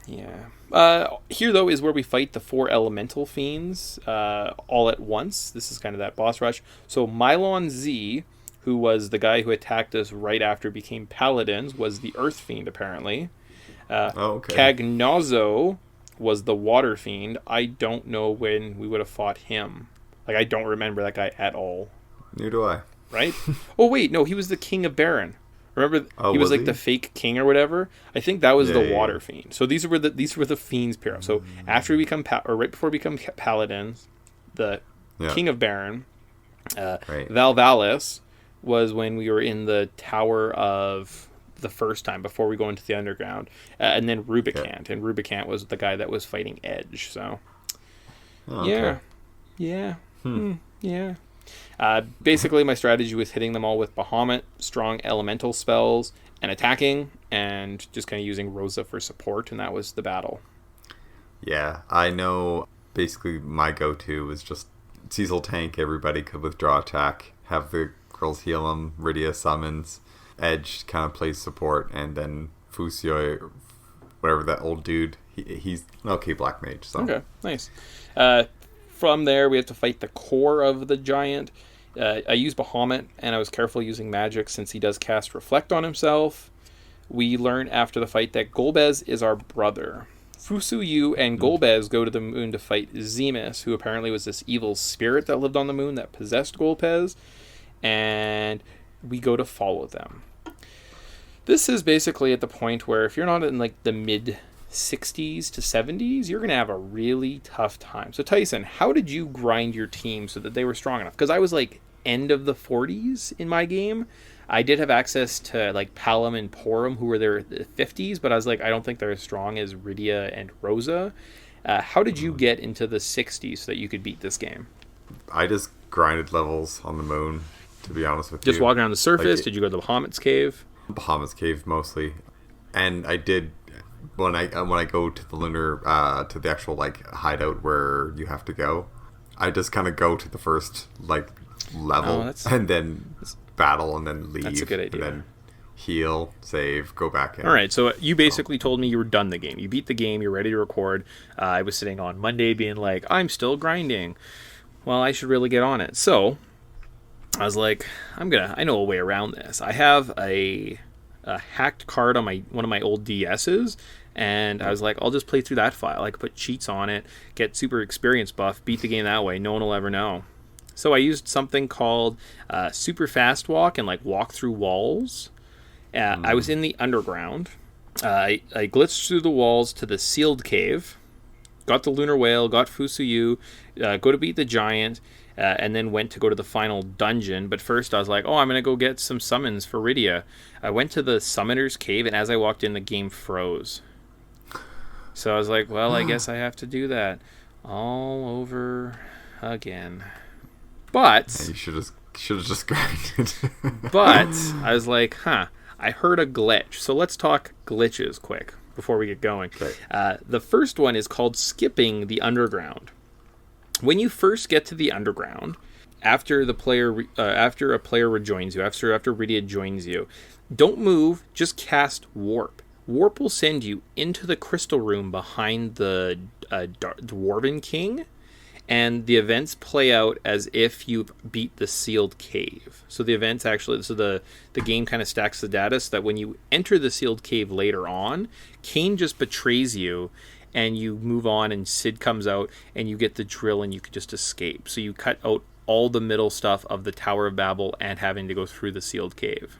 Here though is where we fight the 4 elemental fiends all at once. This is kind of that boss rush. So Mylon Z, who was the guy who attacked us right after we became paladins, was the earth fiend apparently. Cagnozo was the water fiend. I don't know when we would have fought him. Like, I don't remember that guy at all. Neither do I. right? Oh wait, no, he was the king of Baron. Remember, Oh, he was was like he? the fake king or whatever. I think that was Yeah, the yeah, water yeah. fiend. So these were the fiends pair up. So after we become or right before we become paladins, the Yeah. king of Baron, Right. Val Valis was when we were in the tower of the first time before we go into the underground, and then Yeah. Rubicant, and Rubicant was the guy that was fighting Edge. So Oh, okay. yeah, yeah, yeah. Basically, my strategy was hitting them all with Bahamut, strong elemental spells, and attacking, and just kind of using Rosa for support, and that was the battle. Yeah, I know. Basically, my go-to was just Cecil tank. Everybody could withdraw attack, have the girls heal them. Rydia summons, Edge kind of plays support, and then Fusio, whatever that old dude, he's okay. Black mage. So Okay, nice. Uh, from there, we have to fight the core of the giant. I used Bahamut, and I was careful using magic since he does cast Reflect on himself. We learn after the fight that Golbez is our brother. Fusuyu and Golbez go to the moon to fight Zemus, who apparently was this evil spirit that lived on the moon that possessed Golbez, and we go to follow them. This is basically at the point where if you're not in like the mid 60s to 70s, you're going to have a really tough time. So Tyson, how did you grind your team so that they were strong enough? Because I was like end of the 40s in my game. I did have access to like Palom and Porum, who were there in the 50s, but I was like, I don't think they're as strong as Rydia and Rosa. How did you get into the 60s so that you could beat this game? I just grinded levels on the moon. To be honest with Just you, walking around the surface? Like, Did you go to the Bahamut's cave? Bahamut's cave mostly, and I did when I go to the lunar to the actual like hideout where you have to go. I just kind of go to the first like level and then battle and then leave. That's a good idea. And then heal, save, go back in. All right, so you basically told me you were done the game. You beat the game. You're ready to record. I was sitting on Monday being like, I'm still grinding. Well, I should really get on it. So I was like, I know a way around this. I have a hacked card on one of my old DSs, and I was like, I'll just play through that file. I could put cheats on it, get super experience buff, beat the game that way. No one will ever know. So I used something called super fast walk and like walk through walls. I was in the underground. I glitched through the walls to the sealed cave, got the lunar whale, got Fusuyu, go to beat the giant, and then went to go to the final dungeon. But first I was like, I'm going to go get some summons for Rydia. I went to the summoner's cave, and as I walked in, the game froze. So I was like, well, I guess I have to do that all over again. But Yeah, you should have just grinded. but I was like, I heard a glitch. So let's talk glitches quick before we get going. Okay. The first one is called skipping the underground. When you first get to the underground, after a player rejoins you, after Rydia joins you, don't move, just cast Warp. Warp will send you into the crystal room behind the Dwarven King, and the events play out as if you beat the sealed cave. So the events actually, the game kind of stacks the data so that when you enter the sealed cave later on, Cain just betrays you, and you move on, and Sid comes out, and you get the drill, and you can just escape. So you cut out all the middle stuff of the Tower of Babel and having to go through the sealed cave.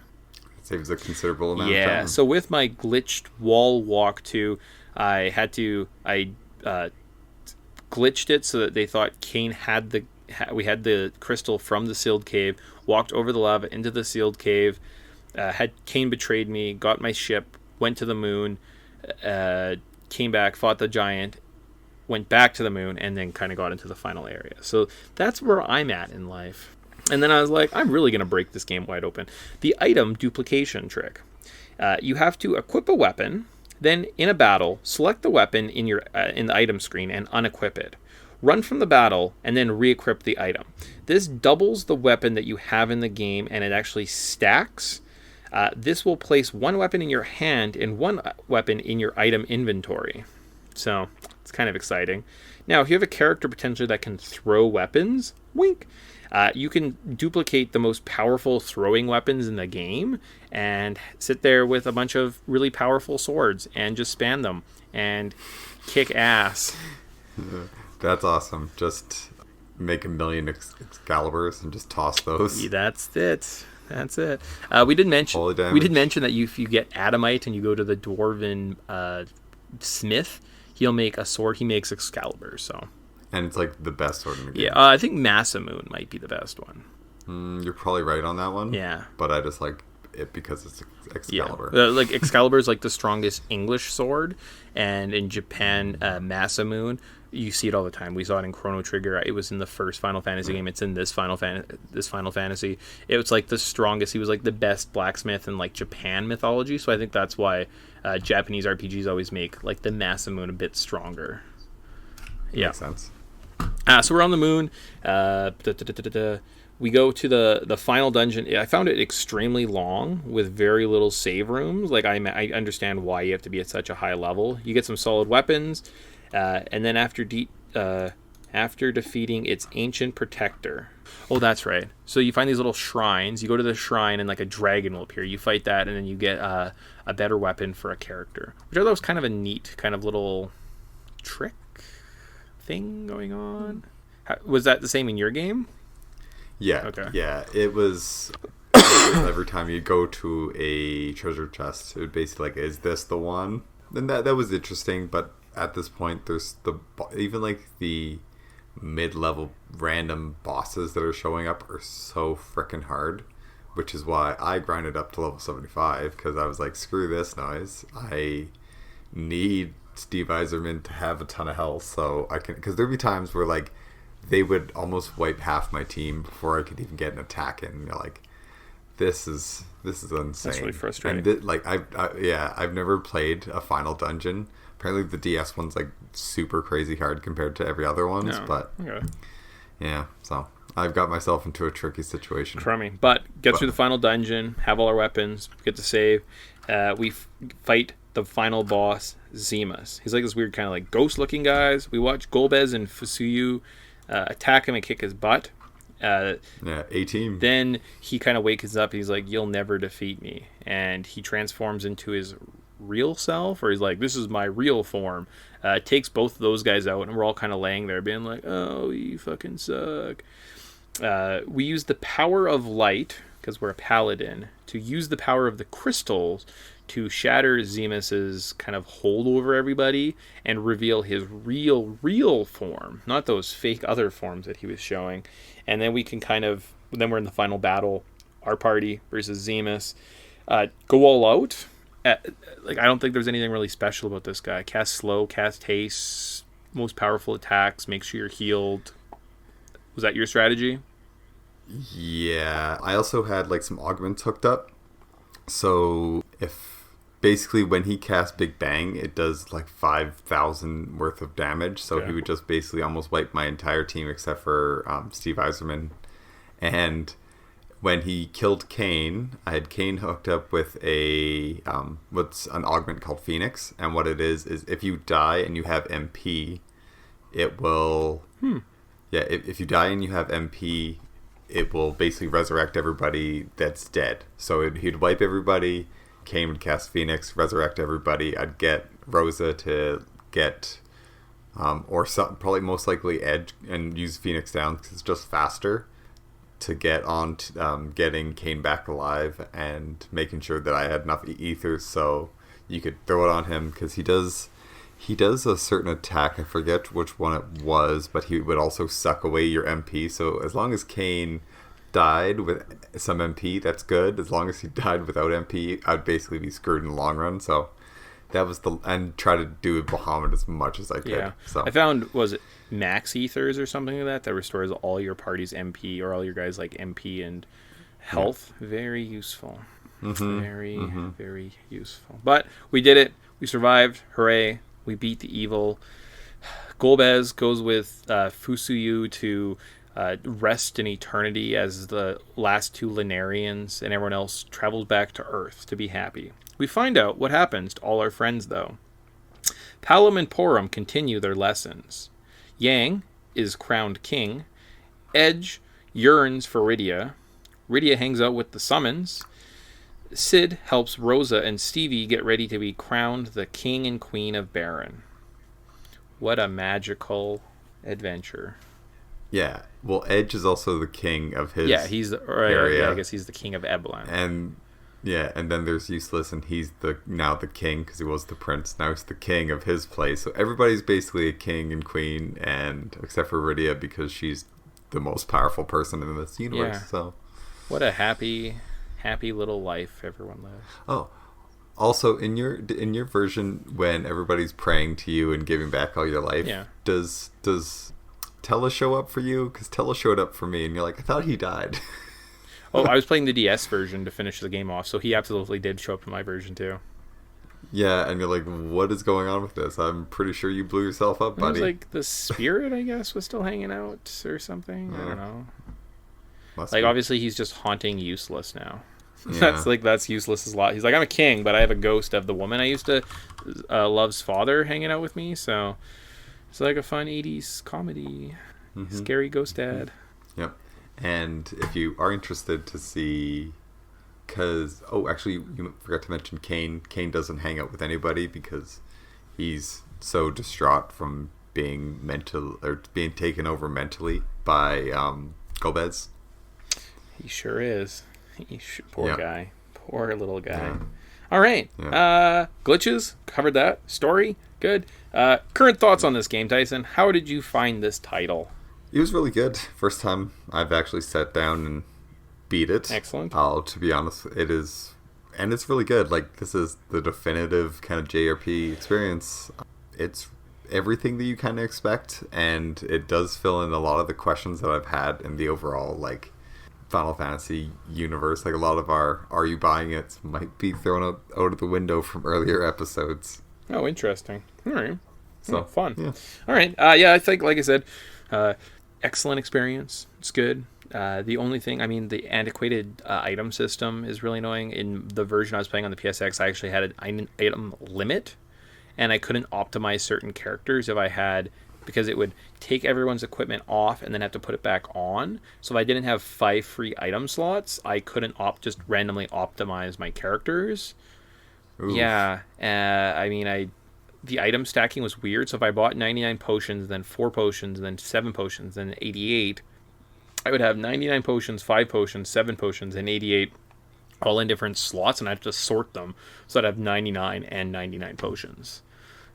It saves a considerable amount of time. So with my glitched wall walk too, I glitched it so that they thought Cain had we had the crystal from the sealed cave, walked over the lava into the sealed cave, had Cain betrayed me, got my ship, went to the moon, came back, fought the giant, went back to the moon, and then kind of got into the final area. So that's where I'm at in life. And then I was like, I'm really going to break this game wide open. The item duplication trick. You have to equip a weapon, then in a battle, select the weapon in the item screen and unequip it. Run from the battle, and then re-equip the item. This doubles the weapon that you have in the game, and it actually stacks. This will place one weapon in your hand and one weapon in your item inventory. So it's kind of exciting. Now, if you have a character potentially that can throw weapons, wink, you can duplicate the most powerful throwing weapons in the game and sit there with a bunch of really powerful swords and just spam them and kick ass. That's awesome. Just make a million Excaliburs and just toss those. Yeah, that's it. That's it. We did mention Holy damage. we did mention that if you get Adamite and you go to the Dwarven Smith, he'll make a sword. He makes Excalibur. So And it's like the best sword in the game. yeah, I think Masamune might be the best one. You're probably right on that one. Yeah. But I just like it because it's Excalibur. Yeah, like Excalibur is like the strongest English sword, and in Japan, Masamune, you see it all the time. We saw it in Chrono Trigger. It was in the first Final Fantasy game. It's in this Final Fantasy. It was like the strongest. He was like the best blacksmith in like Japan mythology. So I think that's why Japanese RPGs always make like the Masamune a bit stronger. Yeah. Makes sense. So we're on the moon. We go to the final dungeon. I found it extremely long with very little save rooms. Like I understand why you have to be at such a high level. You get some solid weapons, and then after defeating its ancient protector. Oh, that's right. So you find these little shrines. You go to the shrine and like a dragon will appear. You fight that, and then you get a better weapon for a character, which I thought was kind of a neat kind of little trick thing going on. Was that the same in your game? Yeah. Okay. Yeah. It was every time you go to a treasure chest, it would basically like, is this the one? And that was interesting, but at this point, there's even like the mid-level random bosses that are showing up are so freaking hard, which is why I grinded up to level 75 because I was like, screw this noise. I need Steve Eiserman to have a ton of health so I can, because there'd be times where like they would almost wipe half my team before I could even get an attack in. You're like, this is insane. That's really frustrating. And I've never played a final dungeon. Apparently the DS one's like super crazy hard compared to every other ones, but okay. Yeah, so I've got myself into a tricky situation. Crummy. But get through the final dungeon, have all our weapons, get to save. We fight the final boss, Zemus. He's like this weird kind of like ghost-looking guys. We watch Golbez and Fusuyu attack him and kick his butt. A-team. Then he kind of wakes up and he's like, you'll never defeat me. And he transforms into his real self, or he's like, this is my real form. Takes both of those guys out, and we're all kind of laying there being like, oh, you fucking suck. We use the power of light, because we're a paladin, to use the power of the crystals to shatter Zemus's kind of hold over everybody and reveal his real form, not those fake other forms that he was showing. And then we can then we're in the final battle, our party versus Zemus. Go all out. I don't think there's anything really special about this guy. Cast slow, cast haste, most powerful attacks, make sure you're healed. Was that your strategy? Yeah, I also had like some augments hooked up. So basically when he casts Big Bang, it does like 5,000 worth of damage. So He would just basically almost wipe my entire team except for Steve Eiserman. And when he killed Kane, I had Kane hooked up with what's an augment called Phoenix. And what it is if you die and you have MP, it will... Yeah, if you die and you have MP, it will basically resurrect everybody that's dead. So he'd wipe everybody, Kane would cast Phoenix, resurrect everybody. I'd get Rosa to get, probably most likely Edge, and use Phoenix down because it's just faster to get on to, getting Kane back alive and making sure that I had enough ether so you could throw it on him, because he does a certain attack, I forget which one it was, but he would also suck away your MP. So as long as Kane died with some MP, that's good. As long as he died without MP, I'd basically be screwed in the long run. So that was and try to do Bahamut as much as I could. Yeah. So I found, was it max ethers or something like that restores all your party's MP, or all your guys like MP and health. Yeah. Very useful. Very useful. But we did it. We survived. Hooray. We beat the evil. Golbez goes with Fusuyu to rest in eternity as the last two Linnarians, and everyone else travels back to Earth to be happy. We find out what happens to all our friends, though. Palom and Porum continue their lessons. Yang is crowned king. Edge yearns for Rydia. Rydia hangs out with the summons. Sid helps Rosa and Stevie get ready to be crowned the king and queen of Baron. What a magical adventure. Yeah. Well, Edge is also the king of his Yeah, area. yeah, I guess he's the king of Eblan. And yeah, and then there's Useless, and he's now the king because he was the prince. Now he's the king of his place. So everybody's basically a king and queen, and except for Rydia because she's the most powerful person in this universe. Yeah. So What a happy little life everyone lives. oh, also in your version when everybody's praying to you and giving back all your life, Yeah. does Tella show up for you? Because Tella showed up for me, and you're like, I thought he died. Oh, I was playing the DS version to finish the game off, so he absolutely did show up in my version too. Yeah, and you're like, what is going on with this? I'm pretty sure you blew yourself up, It buddy. was like the spirit, I guess, was still hanging out or something. I don't know. Must Like be. obviously he's just haunting Useless now. Yeah. That's Useless's lot. He's like, I'm a king, but I have a ghost of the woman I used to love's father hanging out with me. So it's like a fun 80s comedy, scary ghost dad. Yep. And if you are interested to see, because actually you forgot to mention Kane. Kane doesn't hang out with anybody because he's so distraught from being being taken over mentally by goldbez. He sure is. Poor Yeah. guy. Poor little guy. Yeah. All right. Yeah. Glitches. Covered that. Story. Good. Current thoughts on this game, Tyson. How did you find this title? It was really good. First time I've actually sat down and beat it. Excellent. To be honest, it is, and it's really good. Like, this is the definitive kind of JRP experience. It's everything that you kind of expect, and it does fill in a lot of the questions that I've had in the overall, like, Final Fantasy universe. Like, a lot of our "Are you buying it?" might be thrown out of the window from earlier episodes. Oh, interesting. All right. So, Fun. yeah. All right. Yeah, I think, like I said, excellent experience. It's good. The only thing, I mean, the antiquated item system is really annoying. In the version I was playing on the PSX, I actually had an item limit, and I couldn't optimize certain characters if I had, because it would take everyone's equipment off and then have to put it back on. So if I didn't have 5 free item slots, I couldn't just randomly optimize my characters. Oof. Yeah, I mean, the item stacking was weird. So if I bought 99 potions, then 4 potions, then 7 potions, then 88, I would have 99 potions, 5 potions, 7 potions, and 88 all in different slots, and I'd have to sort them. So I'd have 99 and 99 potions.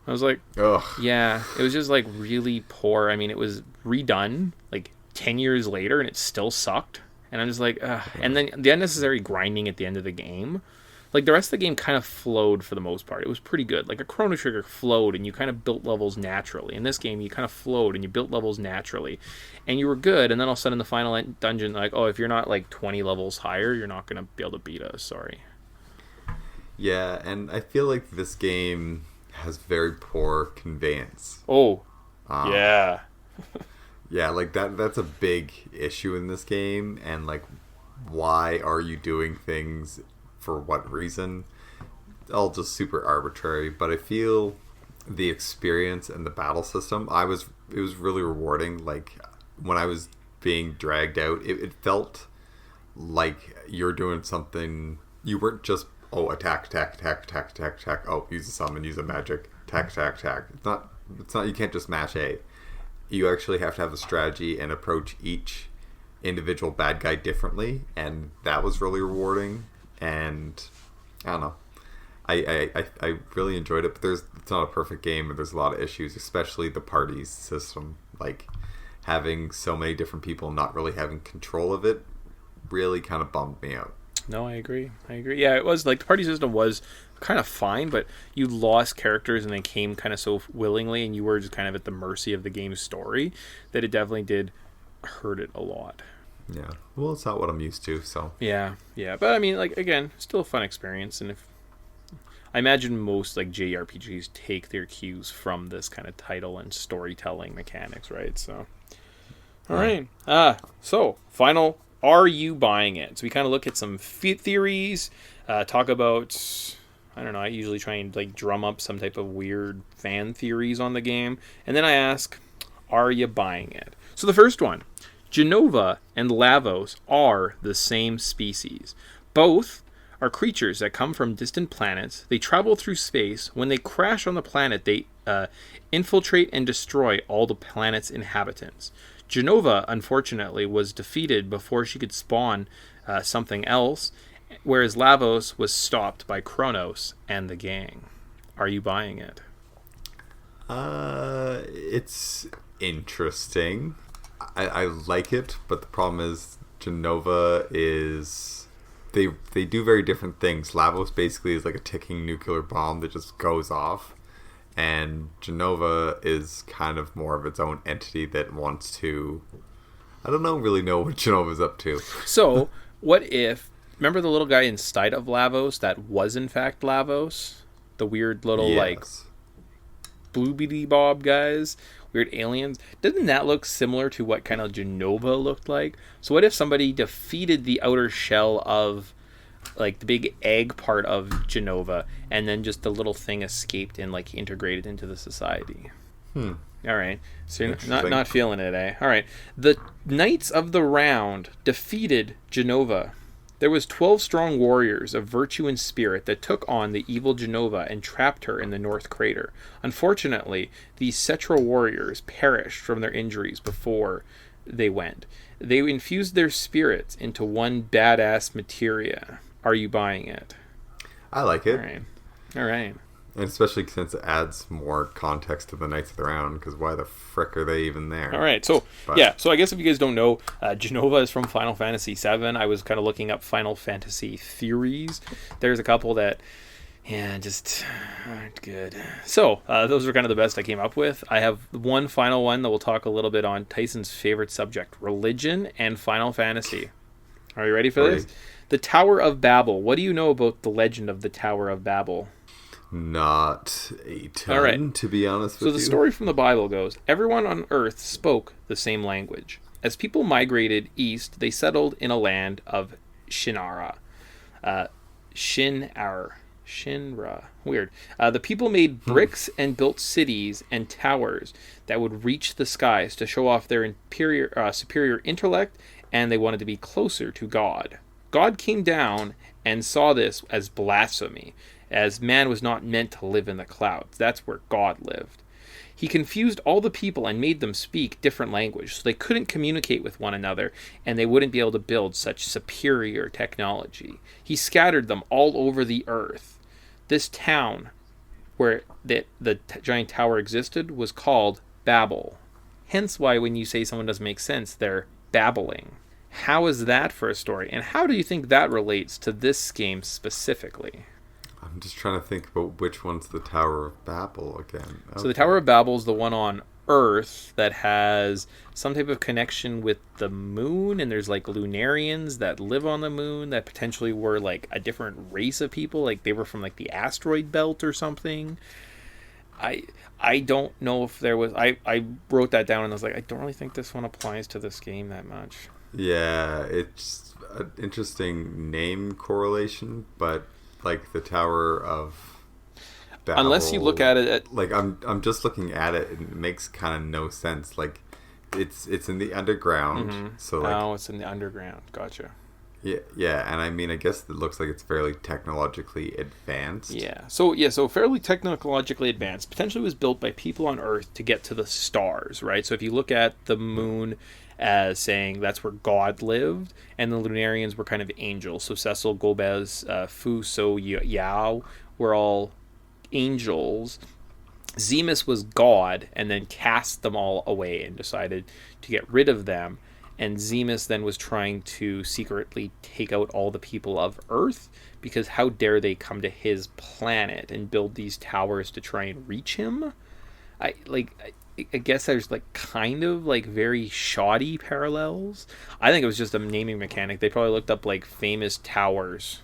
I was like, Ugh. yeah, it was just like really poor. I mean, it was redone like 10 years later, and it still sucked. And I'm just like, ugh. And then the unnecessary grinding at the end of the game. Like, the rest of the game kind of flowed for the most part. It was pretty good. Like, a Chrono Trigger flowed, and you kind of built levels naturally. In this game, you kind of flowed, and you built levels naturally. And you were good, and then all of a sudden, the final dungeon, like, oh, if you're not, like, 20 levels higher, you're not going to be able to beat us. Sorry. Yeah, and I feel like this game has very poor conveyance. Oh, yeah. Yeah, like that's a big issue in this game, and like, why are you doing things for what reason? All just super arbitrary, but I feel the experience and the battle system, it was really rewarding. Like, when I was being dragged out, it felt like you're doing something. You weren't just, oh, attack, oh, use a summon, use a magic, attack. It's not, you can't just mash A. You actually have to have a strategy and approach each individual bad guy differently, and that was really rewarding. And I don't know, I really enjoyed it, but it's not a perfect game, and there's a lot of issues, especially the parties system. Like, having so many different people not really having control of it really kind of bummed me out. No, I agree. Yeah, it was like the party system was kind of fine, but you lost characters and they came kind of so willingly, and you were just kind of at the mercy of the game's story, that it definitely did hurt it a lot. Yeah. Well, it's not what I'm used to, so. Yeah. But I mean, like, again, still a fun experience, and if I imagine most like JRPGs take their cues from this kind of title and storytelling mechanics, right? So, all right. So final. Are you buying it? So we kind of look at some theories, talk about, I don't know, I usually try and like drum up some type of weird fan theories on the game. And then I ask, are you buying it? So the first one, Genova and Lavos are the same species. Both are creatures that come from distant planets. They travel through space. When they crash on the planet, they infiltrate and destroy all the planet's inhabitants. Genova, unfortunately, was defeated before she could spawn something else, whereas Lavos was stopped by Kronos and the gang. Are you buying it? It's interesting. I like it, but the problem is Genova is they do very different things. Lavos basically is like a ticking nuclear bomb that just goes off, and Genova is kind of more of its own entity that wants to. I don't really know what Genova's up to. So, what if remember the little guy inside of Lavos that was in fact Lavos? The weird little like bloobity bob guys, weird aliens. Doesn't that look similar to what kind of Genova looked like? So what if somebody defeated the outer shell of like the big egg part of Genova, and then just the little thing escaped and like integrated into the society? All right, so you're not feeling it, eh? All right, the Knights of the Round defeated Genova. There was 12 strong warriors of virtue and spirit that took on the evil Genova and trapped her in the North Crater. Unfortunately, these Cetra warriors perished from their injuries before they went. They infused their spirits into one badass materia. Are you buying it? I like it. All right. And especially since it adds more context to the Knights of the Round, because why the frick are they even there? All right, so so I guess if you guys don't know, Genova is from Final Fantasy VII. I was kind of looking up Final Fantasy theories. There's a couple that, just aren't good. So those are kind of the best I came up with. I have one final one that we'll talk a little bit on Tyson's favorite subject, religion and Final Fantasy. Are you ready for this? The Tower of Babel. What do you know about the legend of the Tower of Babel? Not a ton, to be honest with you. So the story from the Bible goes, everyone on Earth spoke the same language. As people migrated east, they settled in a land of Shinra. Weird. The people made bricks and built cities and towers that would reach the skies to show off their superior intellect, and they wanted to be closer to God. God came down and saw this as blasphemy, as man was not meant to live in the clouds. That's where God lived. He confused all the people and made them speak different language, so they couldn't communicate with one another, and they wouldn't be able to build such superior technology. He scattered them all over the earth. This town, where the giant tower existed, was called Babel. Hence why when you say someone doesn't make sense, they're babbling. How is that for a story? And how do you think that relates to this game specifically? I'm just trying to think about which one's the Tower of Babel again. Okay. So the Tower of Babel is the one on Earth that has some type of connection with the moon, and there's like Lunarians that live on the moon that potentially were like a different race of people, like they were from like the asteroid belt or something. I don't know if there was... I wrote that down and I was like, I don't really think this one applies to this game that much. Yeah, it's an interesting name correlation, but like the Tower of Babel, unless you look at it like I'm just looking at it and it makes kind of no sense. Like it's in the underground. So like it's in the underground. Gotcha. Yeah, and I mean, I guess it looks like it's fairly technologically advanced. So fairly technologically advanced. Potentially was built by people on Earth to get to the stars, right? So if you look at the moon as saying that's where God lived, and the Lunarians were kind of angels. So Cecil, Goldbez, Fu, So, Yao were all angels. Zemus was God, and then cast them all away and decided to get rid of them. And Zemus then was trying to secretly take out all the people of Earth, because how dare they come to his planet and build these towers to try and reach him? I guess there's like kind of like very shoddy parallels. I think it was just a naming mechanic. They probably looked up like famous towers,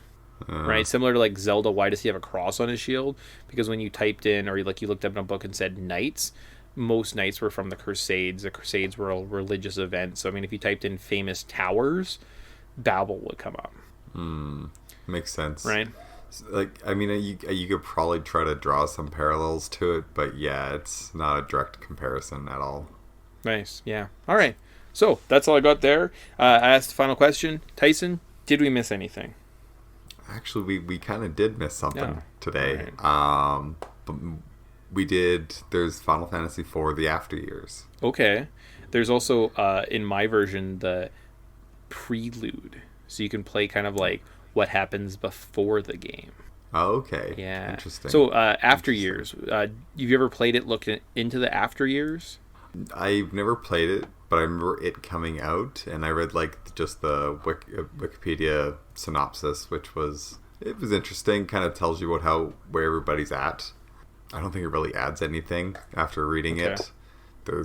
right? Similar to like Zelda, why does he have a cross on his shield? Because when you typed in, or like you looked up in a book and said knights, most knights were from the Crusades. The Crusades were a religious event. So I mean, if you typed in famous towers, Babel would come up. Makes sense, right? Like, I mean, you could probably try to draw some parallels to it, but yeah, it's not a direct comparison at all. Nice, yeah. All right, so that's all I got there. I asked the final question. Tyson, did we miss anything? Actually, we kind of did miss something today. Right. But we did. There's Final Fantasy IV: The After Years. Okay. There's also in my version the prelude, so you can play kind of like what happens before the game. Oh, okay. Yeah. Interesting. So after years, you ever played it? Looked into the after years? I've never played it, but I remember it coming out, and I read like just the Wikipedia synopsis, which was interesting. Kind of tells you where everybody's at. I don't think it really adds anything after reading it. I've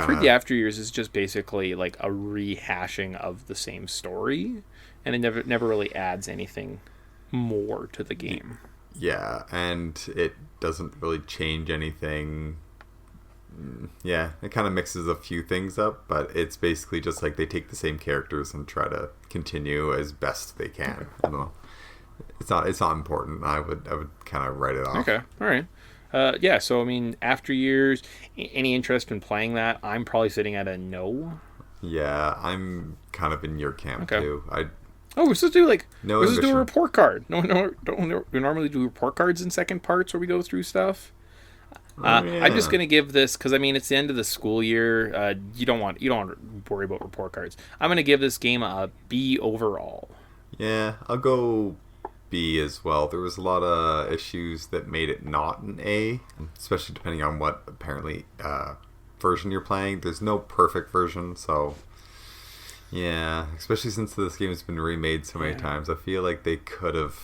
heard the after years is just basically like a rehashing of the same story, and it never really adds anything more to the game. Yeah, and it doesn't really change anything. Yeah, it kind of mixes a few things up, but it's basically just like they take the same characters and try to continue as best they can. I don't know. It's not important. I would kind of write it off. Okay, all right. Yeah, so I mean, after years, any interest in playing that? I'm probably sitting at a no. Yeah, I'm kind of in your camp too. We're supposed to do no we're supposed to do a report card. Don't we normally do report cards in second parts where we go through stuff. Yeah. I'm just gonna give this because I mean it's the end of the school year. You don't want to worry about report cards. I'm gonna give this game a B overall. Yeah, I'll go B as well. There was a lot of issues that made it not an A, especially depending on what apparently version you're playing. There's no perfect version, so yeah, especially since this game has been remade so many times, I feel like they could have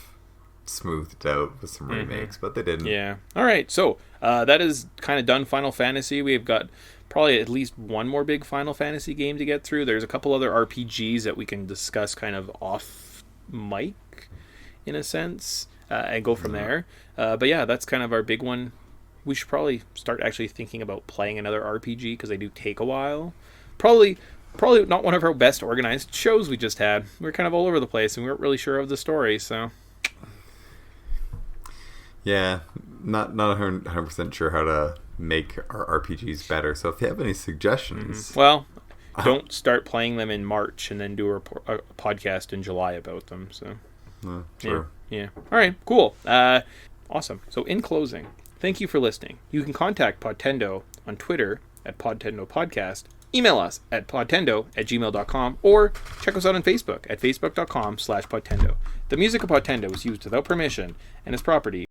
smoothed it out with some remakes, but they didn't. Yeah. All right, so that is kind of done Final Fantasy. We've got probably at least one more big Final Fantasy game to get through. There's a couple other RPGs that we can discuss kind of off mic, in a sense, and go from there. But yeah, that's kind of our big one. We should probably start actually thinking about playing another RPG because they do take a while. Probably not one of our best organized shows we just had. We were kind of all over the place and we weren't really sure of the story, so... Yeah, not 100% sure how to make our RPGs better. So if you have any suggestions... Well, don't start playing them in March and then do a podcast in July about them, so... Sure. Yeah. All right, cool. Awesome. So in closing, thank you for listening. You can contact Podtendo on Twitter at Podtendo Podcast, email us at podtendo@gmail.com, or check us out on Facebook at facebook.com/Podtendo. The music of Podtendo is used without permission and is property